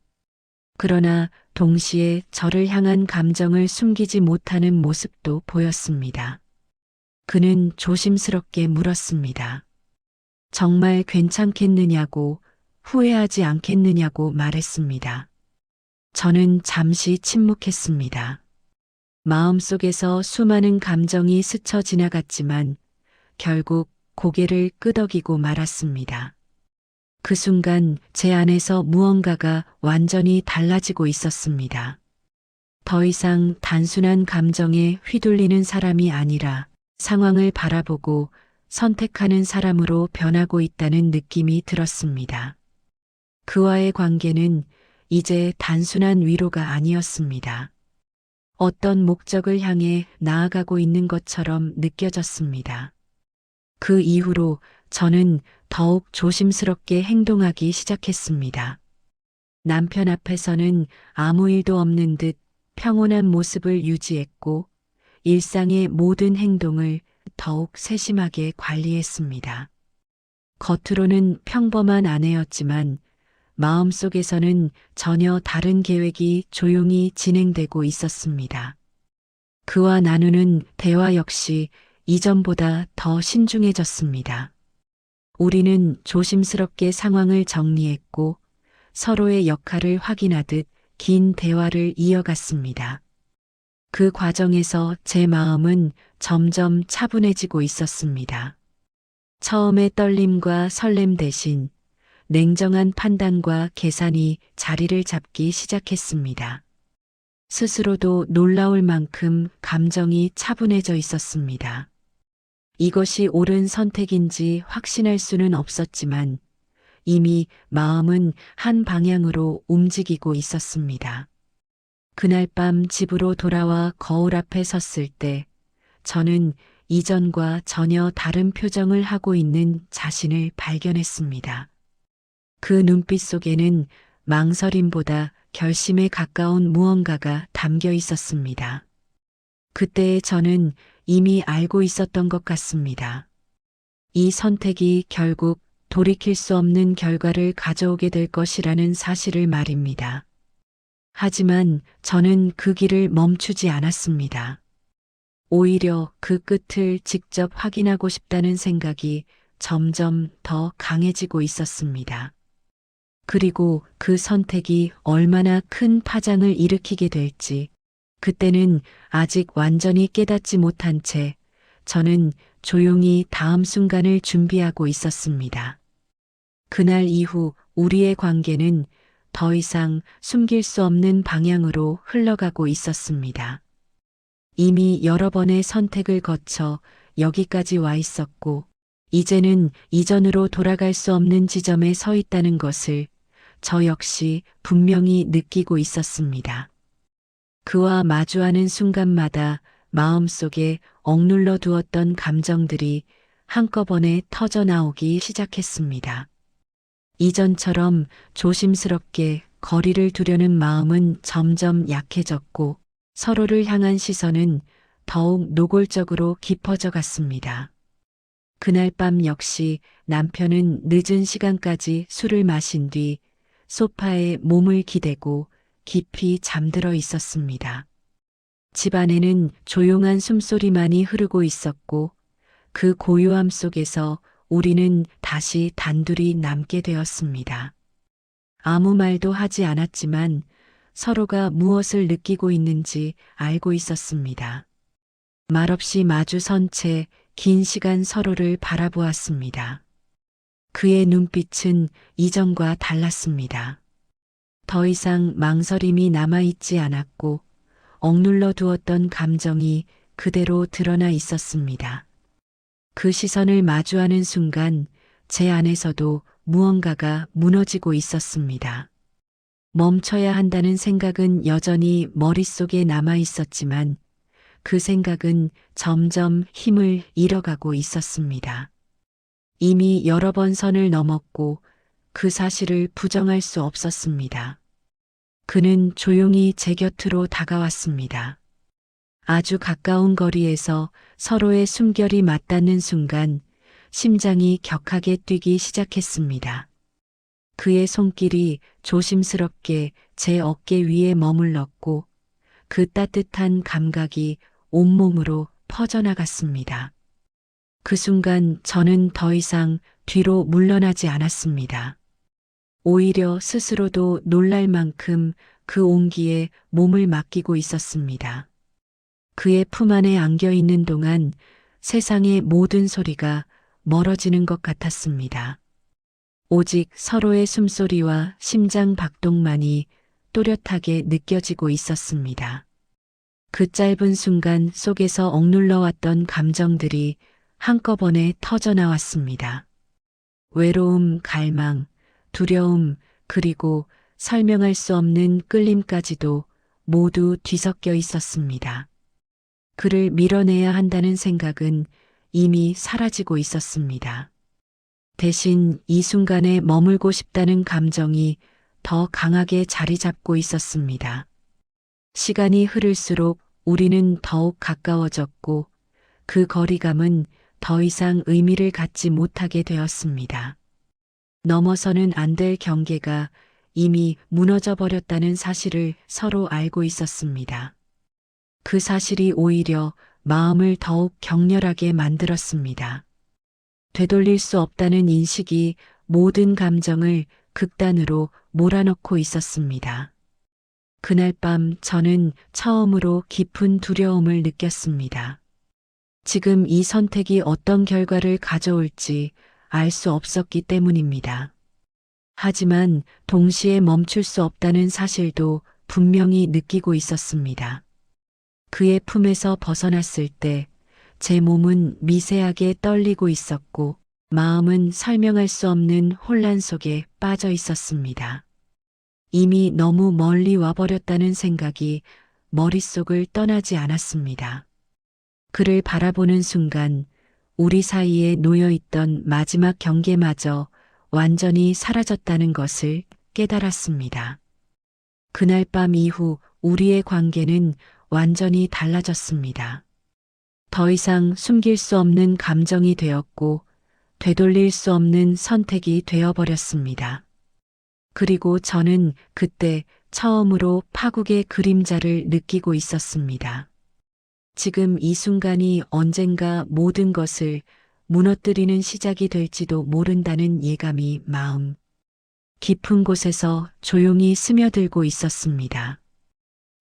그러나 동시에 저를 향한 감정을 숨기지 못하는 모습도 보였습니다. 그는 조심스럽게 물었습니다. 정말 괜찮겠느냐고, 후회하지 않겠느냐고 말했습니다. 저는 잠시 침묵했습니다. 마음속에서 수많은 감정이 스쳐 지나갔지만 결국 고개를 끄덕이고 말았습니다. 그 순간 제 안에서 무언가가 완전히 달라지고 있었습니다. 더 이상 단순한 감정에 휘둘리는 사람이 아니라 상황을 바라보고 선택하는 사람으로 변하고 있다는 느낌이 들었습니다. 그와의 관계는 이제 단순한 위로가 아니었습니다. 어떤 목적을 향해 나아가고 있는 것처럼 느껴졌습니다. 그 이후로 저는 더욱 조심스럽게 행동하기 시작했습니다. 남편 앞에서는 아무 일도 없는 듯 평온한 모습을 유지했고 일상의 모든 행동을 더욱 세심하게 관리했습니다. 겉으로는 평범한 아내였지만 마음속에서는 전혀 다른 계획이 조용히 진행되고 있었습니다. 그와 나누는 대화 역시 이전보다 더 신중해졌습니다. 우리는 조심스럽게 상황을 정리했고 서로의 역할을 확인하듯 긴 대화를 이어갔습니다. 그 과정에서 제 마음은 점점 차분해지고 있었습니다. 처음에 떨림과 설렘 대신 냉정한 판단과 계산이 자리를 잡기 시작했습니다. 스스로도 놀라울 만큼 감정이 차분해져 있었습니다. 이것이 옳은 선택인지 확신할 수는 없었지만 이미 마음은 한 방향으로 움직이고 있었습니다. 그날 밤 집으로 돌아와 거울 앞에 섰을 때 저는 이전과 전혀 다른 표정을 하고 있는 자신을 발견했습니다. 그 눈빛 속에는 망설임보다 결심에 가까운 무언가가 담겨 있었습니다. 그때의 저는 이미 알고 있었던 것 같습니다. 이 선택이 결국 돌이킬 수 없는 결과를 가져오게 될 것이라는 사실을 말입니다. 하지만 저는 그 길을 멈추지 않았습니다. 오히려 그 끝을 직접 확인하고 싶다는 생각이 점점 더 강해지고 있었습니다. 그리고 그 선택이 얼마나 큰 파장을 일으키게 될지, 그때는 아직 완전히 깨닫지 못한 채 저는 조용히 다음 순간을 준비하고 있었습니다. 그날 이후 우리의 관계는 더 이상 숨길 수 없는 방향으로 흘러가고 있었습니다. 이미 여러 번의 선택을 거쳐 여기까지 와 있었고, 이제는 이전으로 돌아갈 수 없는 지점에 서 있다는 것을 저 역시 분명히 느끼고 있었습니다. 그와 마주하는 순간마다 마음속에 억눌러 두었던 감정들이 한꺼번에 터져 나오기 시작했습니다. 이전처럼 조심스럽게 거리를 두려는 마음은 점점 약해졌고 서로를 향한 시선은 더욱 노골적으로 깊어져 갔습니다. 그날 밤 역시 남편은 늦은 시간까지 술을 마신 뒤 소파에 몸을 기대고 깊이 잠들어 있었습니다. 집 안에는 조용한 숨소리만이 흐르고 있었고 그 고요함 속에서 우리는 다시 단둘이 남게 되었습니다. 아무 말도 하지 않았지만 서로가 무엇을 느끼고 있는지 알고 있었습니다. 말없이 마주선 채 긴 시간 서로를 바라보았습니다. 그의 눈빛은 이전과 달랐습니다. 더 이상 망설임이 남아있지 않았고 억눌러 두었던 감정이 그대로 드러나 있었습니다. 그 시선을 마주하는 순간 제 안에서도 무언가가 무너지고 있었습니다. 멈춰야 한다는 생각은 여전히 머릿속에 남아 있었지만 그 생각은 점점 힘을 잃어가고 있었습니다. 이미 여러 번 선을 넘었고 그 사실을 부정할 수 없었습니다. 그는 조용히 제 곁으로 다가왔습니다. 아주 가까운 거리에서 서로의 숨결이 맞닿는 순간 심장이 격하게 뛰기 시작했습니다. 그의 손길이 조심스럽게 제 어깨 위에 머물렀고 그 따뜻한 감각이 온몸으로 퍼져나갔습니다. 그 순간 저는 더 이상 뒤로 물러나지 않았습니다. 오히려 스스로도 놀랄 만큼 그 온기에 몸을 맡기고 있었습니다. 그의 품 안에 안겨 있는 동안 세상의 모든 소리가 멀어지는 것 같았습니다. 오직 서로의 숨소리와 심장 박동만이 또렷하게 느껴지고 있었습니다. 그 짧은 순간 속에서 억눌러 왔던 감정들이 한꺼번에 터져 나왔습니다. 외로움, 갈망, 두려움, 그리고 설명할 수 없는 끌림까지도 모두 뒤섞여 있었습니다. 그를 밀어내야 한다는 생각은 이미 사라지고 있었습니다. 대신 이 순간에 머물고 싶다는 감정이 더 강하게 자리 잡고 있었습니다. 시간이 흐를수록 우리는 더욱 가까워졌고 그 거리감은 더 이상 의미를 갖지 못하게 되었습니다. 넘어서는 안 될 경계가 이미 무너져 버렸다는 사실을 서로 알고 있었습니다. 그 사실이 오히려 마음을 더욱 격렬하게 만들었습니다. 되돌릴 수 없다는 인식이 모든 감정을 극단으로 몰아넣고 있었습니다. 그날 밤 저는 처음으로 깊은 두려움을 느꼈습니다. 지금 이 선택이 어떤 결과를 가져올지 알 수 없었기 때문입니다. 하지만 동시에 멈출 수 없다는 사실도 분명히 느끼고 있었습니다. 그의 품에서 벗어났을 때 제 몸은 미세하게 떨리고 있었고 마음은 설명할 수 없는 혼란 속에 빠져 있었습니다. 이미 너무 멀리 와버렸다는 생각이 머릿속을 떠나지 않았습니다. 그를 바라보는 순간 우리 사이에 놓여있던 마지막 경계마저 완전히 사라졌다는 것을 깨달았습니다. 그날 밤 이후 우리의 관계는 완전히 달라졌습니다. 더 이상 숨길 수 없는 감정이 되었고 되돌릴 수 없는 선택이 되어버렸습니다. 그리고 저는 그때 처음으로 파국의 그림자를 느끼고 있었습니다. 지금 이 순간이 언젠가 모든 것을 무너뜨리는 시작이 될지도 모른다는 예감이 마음 깊은 곳에서 조용히 스며들고 있었습니다.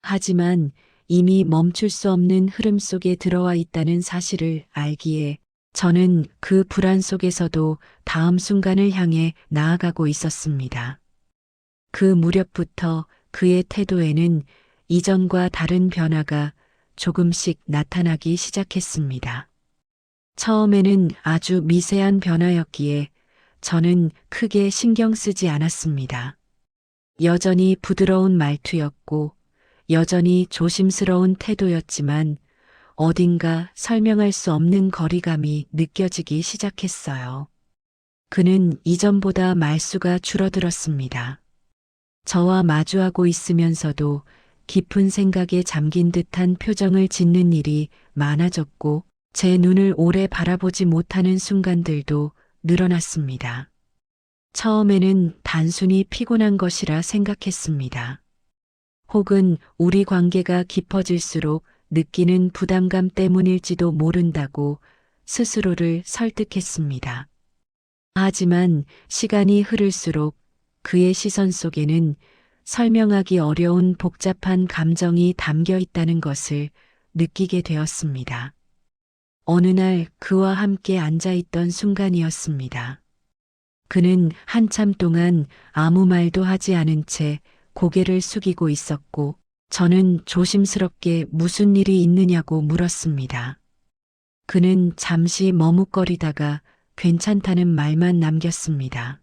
하지만 이미 멈출 수 없는 흐름 속에 들어와 있다는 사실을 알기에 저는 그 불안 속에서도 다음 순간을 향해 나아가고 있었습니다. 그 무렵부터 그의 태도에는 이전과 다른 변화가 조금씩 나타나기 시작했습니다. 처음에는 아주 미세한 변화였기에 저는 크게 신경 쓰지 않았습니다. 여전히 부드러운 말투였고 여전히 조심스러운 태도였지만 어딘가 설명할 수 없는 거리감이 느껴지기 시작했어요. 그는 이전보다 말수가 줄어들었습니다. 저와 마주하고 있으면서도 깊은 생각에 잠긴 듯한 표정을 짓는 일이 많아졌고 제 눈을 오래 바라보지 못하는 순간들도 늘어났습니다. 처음에는 단순히 피곤한 것이라 생각했습니다. 혹은 우리 관계가 깊어질수록 느끼는 부담감 때문일지도 모른다고 스스로를 설득했습니다. 하지만 시간이 흐를수록 그의 시선 속에는 설명하기 어려운 복잡한 감정이 담겨 있다는 것을 느끼게 되었습니다. 어느 날 그와 함께 앉아 있던 순간이었습니다. 그는 한참 동안 아무 말도 하지 않은 채 고개를 숙이고 있었고 저는 조심스럽게 무슨 일이 있느냐고 물었습니다. 그는 잠시 머뭇거리다가 괜찮다는 말만 남겼습니다.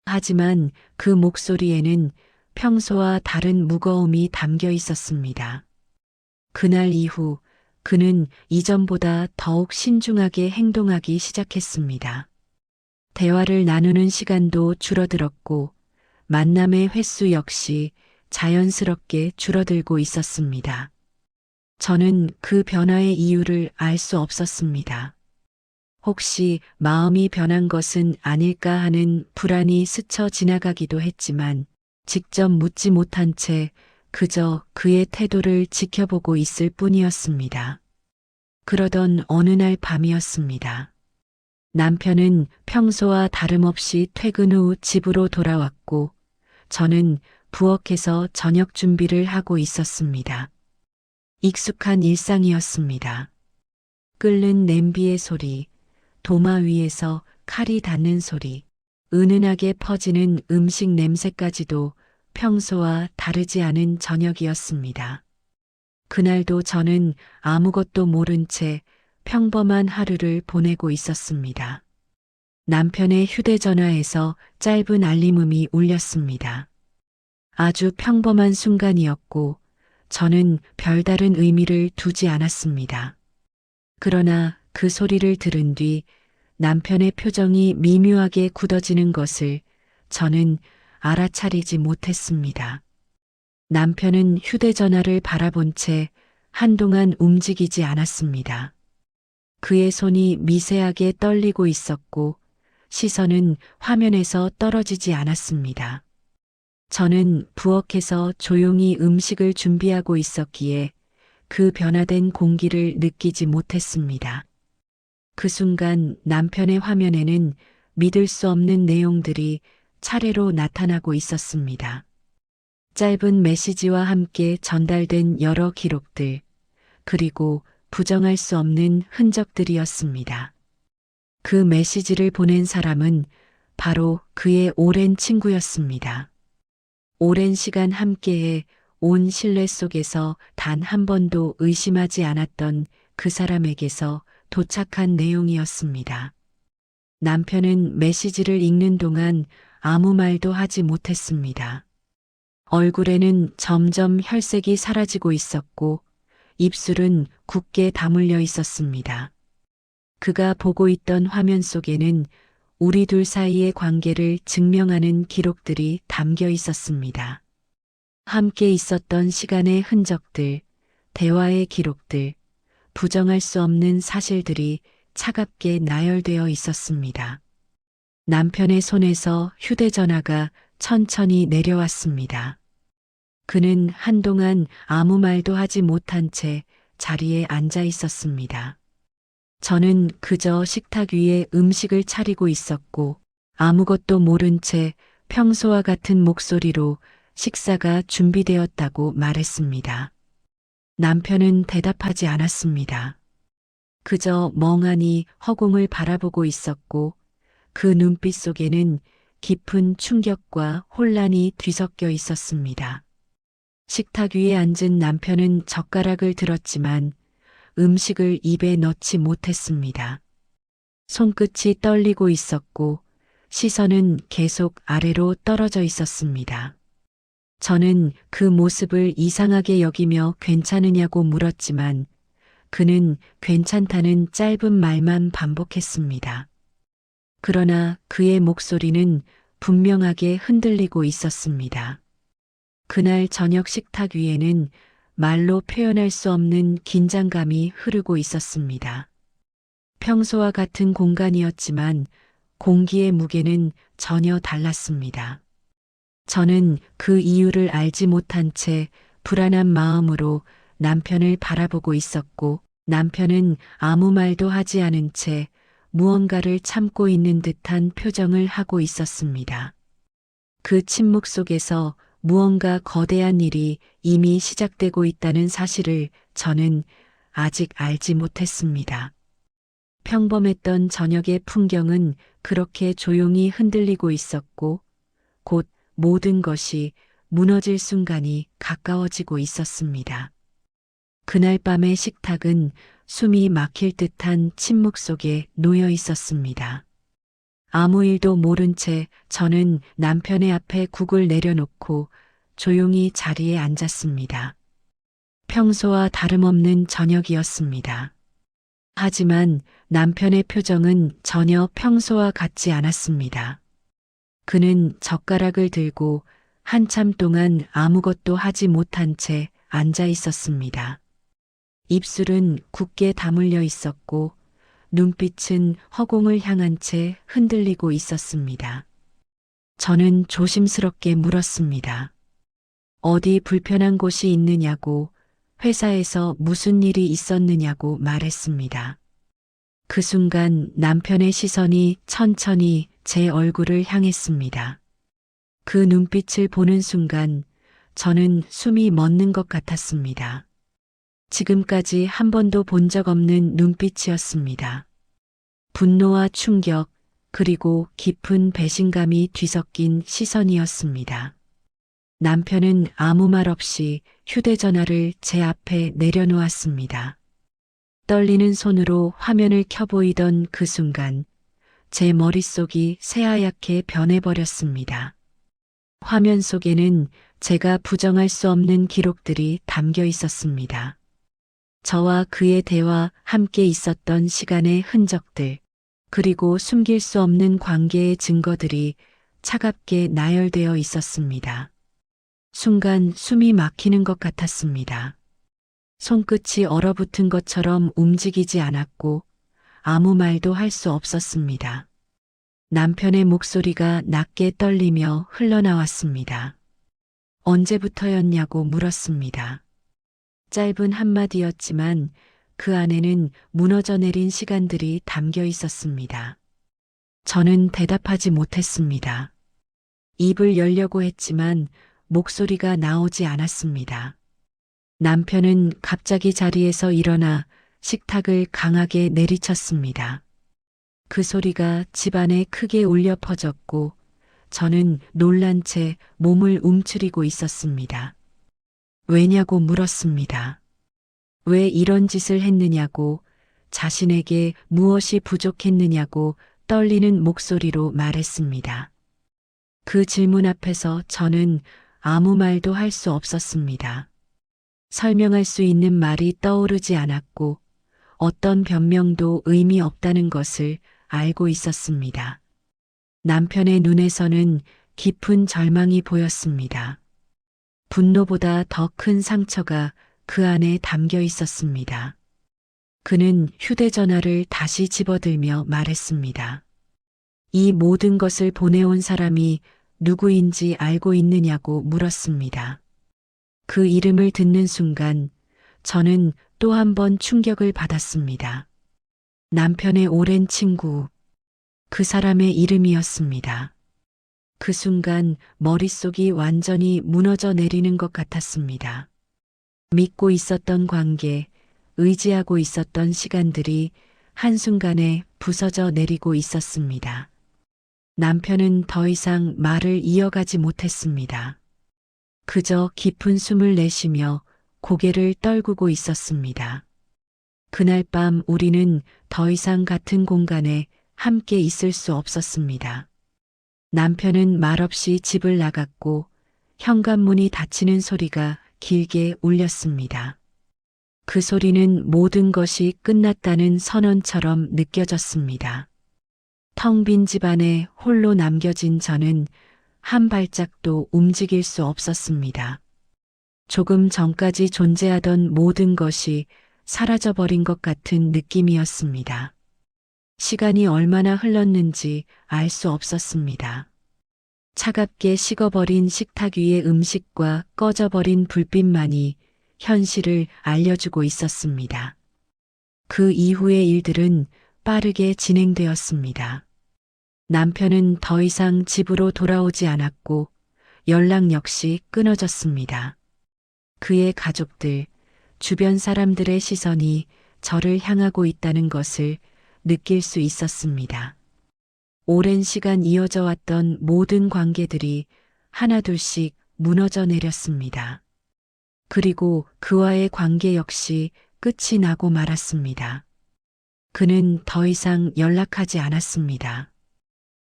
하지만 그 목소리에는 평소와 다른 무거움이 담겨 있었습니다. 그날 이후 그는 이전보다 더욱 신중하게 행동하기 시작했습니다. 대화를 나누는 시간도 줄어들었고 만남의 횟수 역시 자연스럽게 줄어들고 있었습니다. 저는 그 변화의 이유를 알 수 없었습니다. 혹시 마음이 변한 것은 아닐까 하는 불안이 스쳐 지나가기도 했지만 직접 묻지 못한 채 그저 그의 태도를 지켜보고 있을 뿐이었습니다. 그러던 어느 날 밤이었습니다. 남편은 평소와 다름없이 퇴근 후 집으로 돌아왔고 저는 부엌에서 저녁 준비를 하고 있었습니다. 익숙한 일상이었습니다. 끓는 냄비의 소리, 도마 위에서 칼이 닿는 소리, 은은하게 퍼지는 음식 냄새까지도 평소와 다르지 않은 저녁이었습니다. 그날도 저는 아무것도 모른 채 평범한 하루를 보내고 있었습니다. 남편의 휴대전화에서 짧은 알림음이 울렸습니다. 아주 평범한 순간이었고 저는 별다른 의미를 두지 않았습니다. 그러나 그 소리를 들은 뒤 남편의 표정이 미묘하게 굳어지는 것을 저는 알아차리지 못했습니다. 남편은 휴대전화를 바라본 채 한동안 움직이지 않았습니다. 그의 손이 미세하게 떨리고 있었고 시선은 화면에서 떨어지지 않았습니다. 저는 부엌에서 조용히 음식을 준비하고 있었기에 그 변화된 공기를 느끼지 못했습니다. 그 순간 남편의 화면에는 믿을 수 없는 내용들이 차례로 나타나고 있었습니다. 짧은 메시지와 함께 전달된 여러 기록들, 그리고 부정할 수 없는 흔적들이었습니다. 그 메시지를 보낸 사람은 바로 그의 오랜 친구였습니다. 오랜 시간 함께해 온 신뢰 속에서 단 한 번도 의심하지 않았던 그 사람에게서 도착한 내용이었습니다. 남편은 메시지를 읽는 동안 아무 말도 하지 못했습니다. 얼굴에는 점점 혈색이 사라지고 있었고 입술은 굳게 다물려 있었습니다. 그가 보고 있던 화면 속에는 우리 둘 사이의 관계를 증명하는 기록들이 담겨 있었습니다. 함께 있었던 시간의 흔적들, 대화의 기록들, 부정할 수 없는 사실들이 차갑게 나열되어 있었습니다. 남편의 손에서 휴대전화가 천천히 내려왔습니다. 그는 한동안 아무 말도 하지 못한 채 자리에 앉아 있었습니다. 저는 그저 식탁 위에 음식을 차리고 있었고 아무것도 모른 채 평소와 같은 목소리로 식사가 준비되었다고 말했습니다. 남편은 대답하지 않았습니다. 그저 멍하니 허공을 바라보고 있었고 그 눈빛 속에는 깊은 충격과 혼란이 뒤섞여 있었습니다. 식탁 위에 앉은 남편은 젓가락을 들었지만 음식을 입에 넣지 못했습니다. 손끝이 떨리고 있었고 시선은 계속 아래로 떨어져 있었습니다. 저는 그 모습을 이상하게 여기며 괜찮으냐고 물었지만 그는 괜찮다는 짧은 말만 반복했습니다. 그러나 그의 목소리는 분명하게 흔들리고 있었습니다. 그날 저녁 식탁 위에는 말로 표현할 수 없는 긴장감이 흐르고 있었습니다. 평소와 같은 공간이었지만 공기의 무게는 전혀 달랐습니다. 저는 그 이유를 알지 못한 채 불안한 마음으로 남편을 바라보고 있었고 남편은 아무 말도 하지 않은 채 무언가를 참고 있는 듯한 표정을 하고 있었습니다. 그 침묵 속에서 무언가 거대한 일이 이미 시작되고 있다는 사실을 저는 아직 알지 못했습니다. 평범했던 저녁의 풍경은 그렇게 조용히 흔들리고 있었고 곧 모든 것이 무너질 순간이 가까워지고 있었습니다. 그날 밤의 식탁은 숨이 막힐 듯한 침묵 속에 놓여 있었습니다. 아무 일도 모른 채 저는 남편의 앞에 국을 내려놓고 조용히 자리에 앉았습니다. 평소와 다름없는 저녁이었습니다. 하지만 남편의 표정은 전혀 평소와 같지 않았습니다. 그는 젓가락을 들고 한참 동안 아무것도 하지 못한 채 앉아 있었습니다. 입술은 굳게 다물려 있었고 눈빛은 허공을 향한 채 흔들리고 있었습니다. 저는 조심스럽게 물었습니다. 어디 불편한 곳이 있느냐고, 회사에서 무슨 일이 있었느냐고 말했습니다. 그 순간 남편의 시선이 천천히 제 얼굴을 향했습니다. 그 눈빛을 보는 순간 저는 숨이 멎는 것 같았습니다. 지금까지 한 번도 본 적 없는 눈빛이었습니다. 분노와 충격, 그리고 깊은 배신감이 뒤섞인 시선이었습니다. 남편은 아무 말 없이 휴대전화를 제 앞에 내려놓았습니다. 떨리는 손으로 화면을 켜보이던 그 순간 제 머릿속이 새하얗게 변해버렸습니다. 화면 속에는 제가 부정할 수 없는 기록들이 담겨 있었습니다. 저와 그의 대화, 함께 있었던 시간의 흔적들, 그리고 숨길 수 없는 관계의 증거들이 차갑게 나열되어 있었습니다. 순간 숨이 막히는 것 같았습니다. 손끝이 얼어붙은 것처럼 움직이지 않았고 아무 말도 할 수 없었습니다. 남편의 목소리가 낮게 떨리며 흘러나왔습니다. 언제부터였냐고 물었습니다. 짧은 한마디였지만 그 안에는 무너져 내린 시간들이 담겨 있었습니다. 저는 대답하지 못했습니다. 입을 열려고 했지만 목소리가 나오지 않았습니다. 남편은 갑자기 자리에서 일어나 식탁을 강하게 내리쳤습니다. 그 소리가 집안에 크게 울려 퍼졌고 저는 놀란 채 몸을 움츠리고 있었습니다. 왜냐고 물었습니다. 왜 이런 짓을 했느냐고, 자신에게 무엇이 부족했느냐고 떨리는 목소리로 말했습니다. 그 질문 앞에서 저는 아무 말도 할 수 없었습니다. 설명할 수 있는 말이 떠오르지 않았고 어떤 변명도 의미 없다는 것을 알고 있었습니다. 남편의 눈에서는 깊은 절망이 보였습니다. 분노보다 더 큰 상처가 그 안에 담겨 있었습니다. 그는 휴대전화를 다시 집어들며 말했습니다. 이 모든 것을 보내온 사람이 누구인지 알고 있느냐고 물었습니다. 그 이름을 듣는 순간 저는 또 한 번 충격을 받았습니다. 남편의 오랜 친구, 그 사람의 이름이었습니다. 그 순간 머릿속이 완전히 무너져 내리는 것 같았습니다. 믿고 있었던 관계, 의지하고 있었던 시간들이 한순간에 부서져 내리고 있었습니다. 남편은 더 이상 말을 이어가지 못했습니다. 그저 깊은 숨을 내쉬며 고개를 떨구고 있었습니다. 그날 밤 우리는 더 이상 같은 공간에 함께 있을 수 없었습니다. 남편은 말없이 집을 나갔고 현관문이 닫히는 소리가 길게 울렸습니다. 그 소리는 모든 것이 끝났다는 선언처럼 느껴졌습니다. 텅 빈 집안에 홀로 남겨진 저는 한 발짝도 움직일 수 없었습니다. 조금 전까지 존재하던 모든 것이 사라져버린 것 같은 느낌이었습니다. 시간이 얼마나 흘렀는지 알 수 없었습니다. 차갑게 식어버린 식탁 위의 음식과 꺼져버린 불빛만이 현실을 알려주고 있었습니다. 그 이후의 일들은 빠르게 진행되었습니다. 남편은 더 이상 집으로 돌아오지 않았고 연락 역시 끊어졌습니다. 그의 가족들, 주변 사람들의 시선이 저를 향하고 있다는 것을 느낄 수 있었습니다. 오랜 시간 이어져 왔던 모든 관계들이 하나둘씩 무너져 내렸습니다. 그리고 그와의 관계 역시 끝이 나고 말았습니다. 그는 더 이상 연락하지 않았습니다.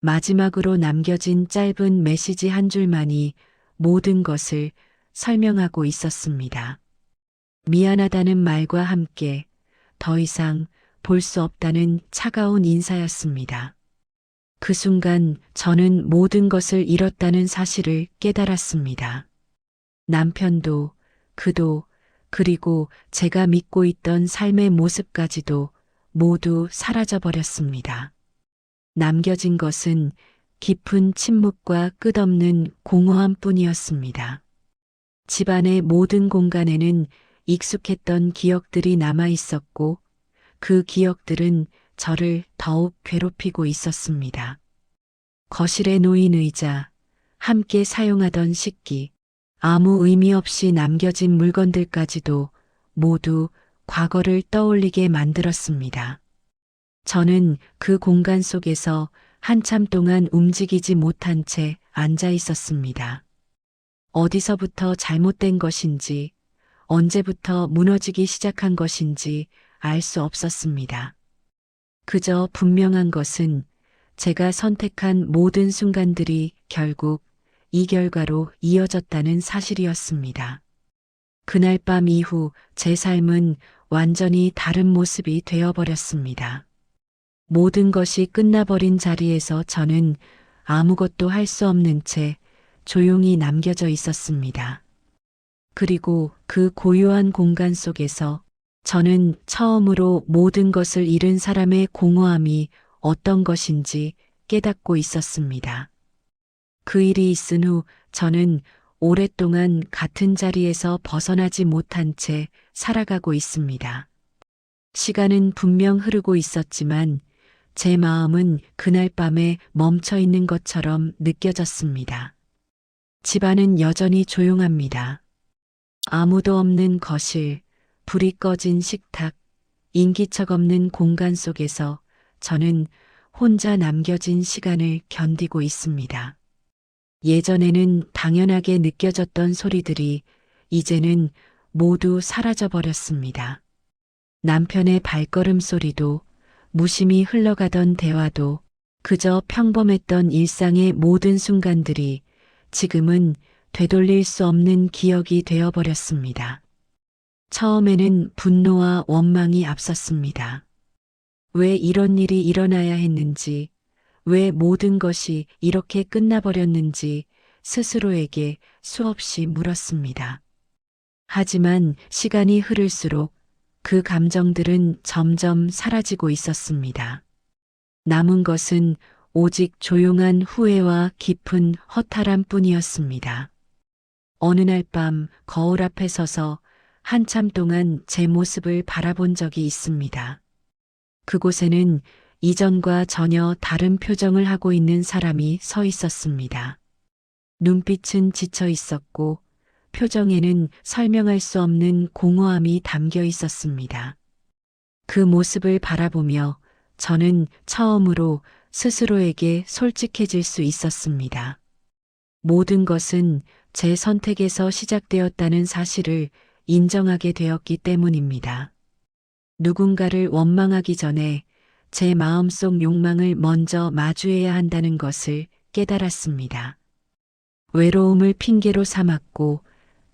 마지막으로 남겨진 짧은 메시지 한 줄만이 모든 것을 설명하고 있었습니다. 미안하다는 말과 함께 더 이상 볼 수 없다는 차가운 인사였습니다. 그 순간 저는 모든 것을 잃었다는 사실을 깨달았습니다. 남편도, 그도, 그리고 제가 믿고 있던 삶의 모습까지도 모두 사라져버렸습니다. 남겨진 것은 깊은 침묵과 끝없는 공허함 뿐이었습니다. 집안의 모든 공간에는 익숙했던 기억들이 남아 있었고 그 기억들은 저를 더욱 괴롭히고 있었습니다. 거실에 놓인 의자, 함께 사용하던 식기, 아무 의미 없이 남겨진 물건들까지도 모두 과거를 떠올리게 만들었습니다. 저는 그 공간 속에서 한참 동안 움직이지 못한 채 앉아 있었습니다. 어디서부터 잘못된 것인지, 언제부터 무너지기 시작한 것인지 알 수 없었습니다. 그저 분명한 것은 제가 선택한 모든 순간들이 결국 이 결과로 이어졌다는 사실이었습니다. 그날 밤 이후 제 삶은 완전히 다른 모습이 되어버렸습니다. 모든 것이 끝나버린 자리에서 저는 아무것도 할 수 없는 채 조용히 남겨져 있었습니다. 그리고 그 고요한 공간 속에서 저는 처음으로 모든 것을 잃은 사람의 공허함이 어떤 것인지 깨닫고 있었습니다. 그 일이 있은 후 저는 오랫동안 같은 자리에서 벗어나지 못한 채 살아가고 있습니다. 시간은 분명 흐르고 있었지만 제 마음은 그날 밤에 멈춰 있는 것처럼 느껴졌습니다. 집안은 여전히 조용합니다. 아무도 없는 거실, 불이 꺼진 식탁, 인기척 없는 공간 속에서 저는 혼자 남겨진 시간을 견디고 있습니다. 예전에는 당연하게 느껴졌던 소리들이 이제는 모두 사라져 버렸습니다. 남편의 발걸음 소리도, 무심히 흘러가던 대화도, 그저 평범했던 일상의 모든 순간들이 지금은 되돌릴 수 없는 기억이 되어버렸습니다. 처음에는 분노와 원망이 앞섰습니다. 왜 이런 일이 일어나야 했는지, 왜 모든 것이 이렇게 끝나버렸는지 스스로에게 수없이 물었습니다. 하지만 시간이 흐를수록 그 감정들은 점점 사라지고 있었습니다. 남은 것은 오직 조용한 후회와 깊은 허탈함 뿐이었습니다. 어느 날 밤 거울 앞에 서서 한참 동안 제 모습을 바라본 적이 있습니다. 그곳에는 이전과 전혀 다른 표정을 하고 있는 사람이 서 있었습니다. 눈빛은 지쳐 있었고 표정에는 설명할 수 없는 공허함이 담겨 있었습니다. 그 모습을 바라보며 저는 처음으로 스스로에게 솔직해질 수 있었습니다. 모든 것은 제 선택에서 시작되었다는 사실을 인정하게 되었기 때문입니다. 누군가를 원망하기 전에 제 마음속 욕망을 먼저 마주해야 한다는 것을 깨달았습니다. 외로움을 핑계로 삼았고,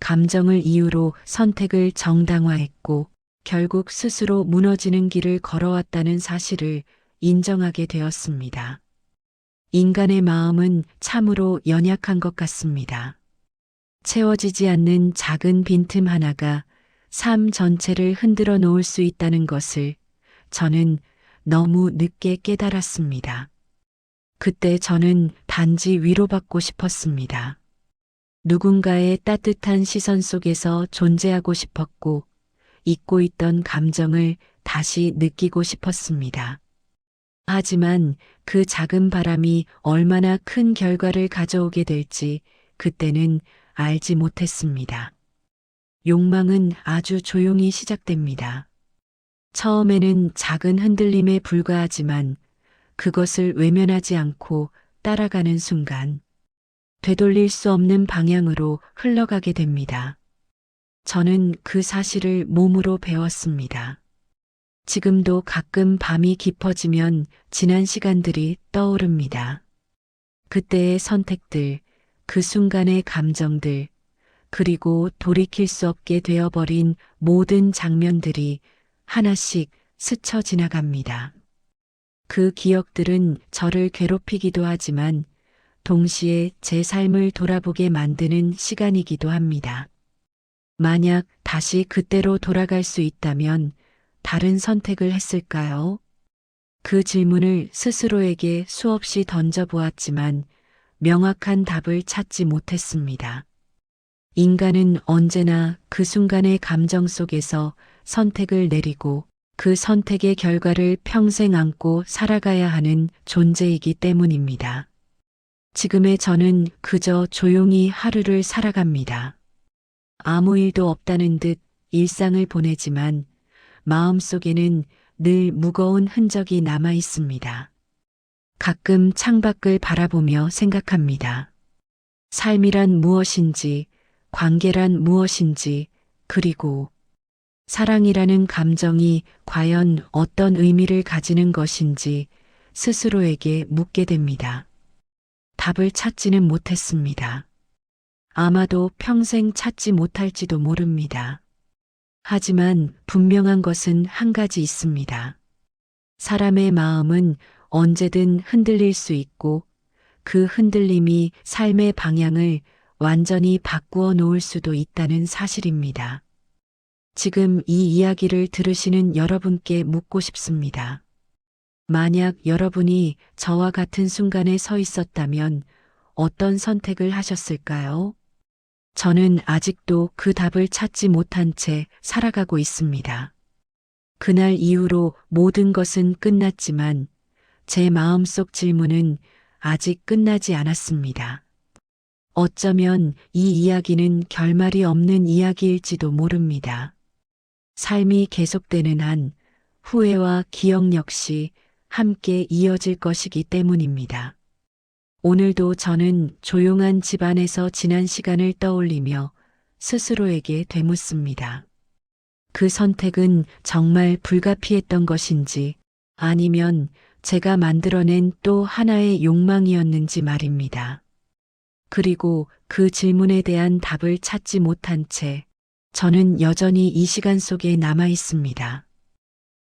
감정을 이유로 선택을 정당화했고, 결국 스스로 무너지는 길을 걸어왔다는 사실을 인정하게 되었습니다. 인간의 마음은 참으로 연약한 것 같습니다. 채워지지 않는 작은 빈틈 하나가 삶 전체를 흔들어 놓을 수 있다는 것을 저는 너무 늦게 깨달았습니다. 그때 저는 단지 위로받고 싶었습니다. 누군가의 따뜻한 시선 속에서 존재하고 싶었고, 잊고 있던 감정을 다시 느끼고 싶었습니다. 하지만 그 작은 바람이 얼마나 큰 결과를 가져오게 될지 그때는 알지 못했습니다. 욕망은 아주 조용히 시작됩니다. 처음에는 작은 흔들림에 불과하지만 그것을 외면하지 않고 따라가는 순간 되돌릴 수 없는 방향으로 흘러가게 됩니다. 저는 그 사실을 몸으로 배웠습니다. 지금도 가끔 밤이 깊어지면 지난 시간들이 떠오릅니다. 그때의 선택들, 그 순간의 감정들, 그리고 돌이킬 수 없게 되어버린 모든 장면들이 하나씩 스쳐 지나갑니다. 그 기억들은 저를 괴롭히기도 하지만 동시에 제 삶을 돌아보게 만드는 시간이기도 합니다. 만약 다시 그때로 돌아갈 수 있다면 다른 선택을 했을까요? 그 질문을 스스로에게 수없이 던져보았지만 명확한 답을 찾지 못했습니다. 인간은 언제나 그 순간의 감정 속에서 선택을 내리고 그 선택의 결과를 평생 안고 살아가야 하는 존재이기 때문입니다. 지금의 저는 그저 조용히 하루를 살아갑니다. 아무 일도 없다는 듯 일상을 보내지만 마음속에는 늘 무거운 흔적이 남아 있습니다. 가끔 창밖을 바라보며 생각합니다. 삶이란 무엇인지, 관계란 무엇인지, 그리고 사랑이라는 감정이 과연 어떤 의미를 가지는 것인지 스스로에게 묻게 됩니다. 답을 찾지는 못했습니다. 아마도 평생 찾지 못할지도 모릅니다. 하지만 분명한 것은 한 가지 있습니다. 사람의 마음은 언제든 흔들릴 수 있고 그 흔들림이 삶의 방향을 완전히 바꾸어 놓을 수도 있다는 사실입니다. 지금 이 이야기를 들으시는 여러분께 묻고 싶습니다. 만약 여러분이 저와 같은 순간에 서 있었다면 어떤 선택을 하셨을까요? 저는 아직도 그 답을 찾지 못한 채 살아가고 있습니다. 그날 이후로 모든 것은 끝났지만 제 마음속 질문은 아직 끝나지 않았습니다. 어쩌면 이 이야기는 결말이 없는 이야기일지도 모릅니다. 삶이 계속되는 한 후회와 기억 역시 함께 이어질 것이기 때문입니다. 오늘도 저는 조용한 집 안에서 지난 시간을 떠올리며 스스로에게 되묻습니다. 그 선택은 정말 불가피했던 것인지 아니면 제가 만들어낸 또 하나의 욕망이었는지 말입니다. 그리고 그 질문에 대한 답을 찾지 못한 채 저는 여전히 이 시간 속에 남아 있습니다.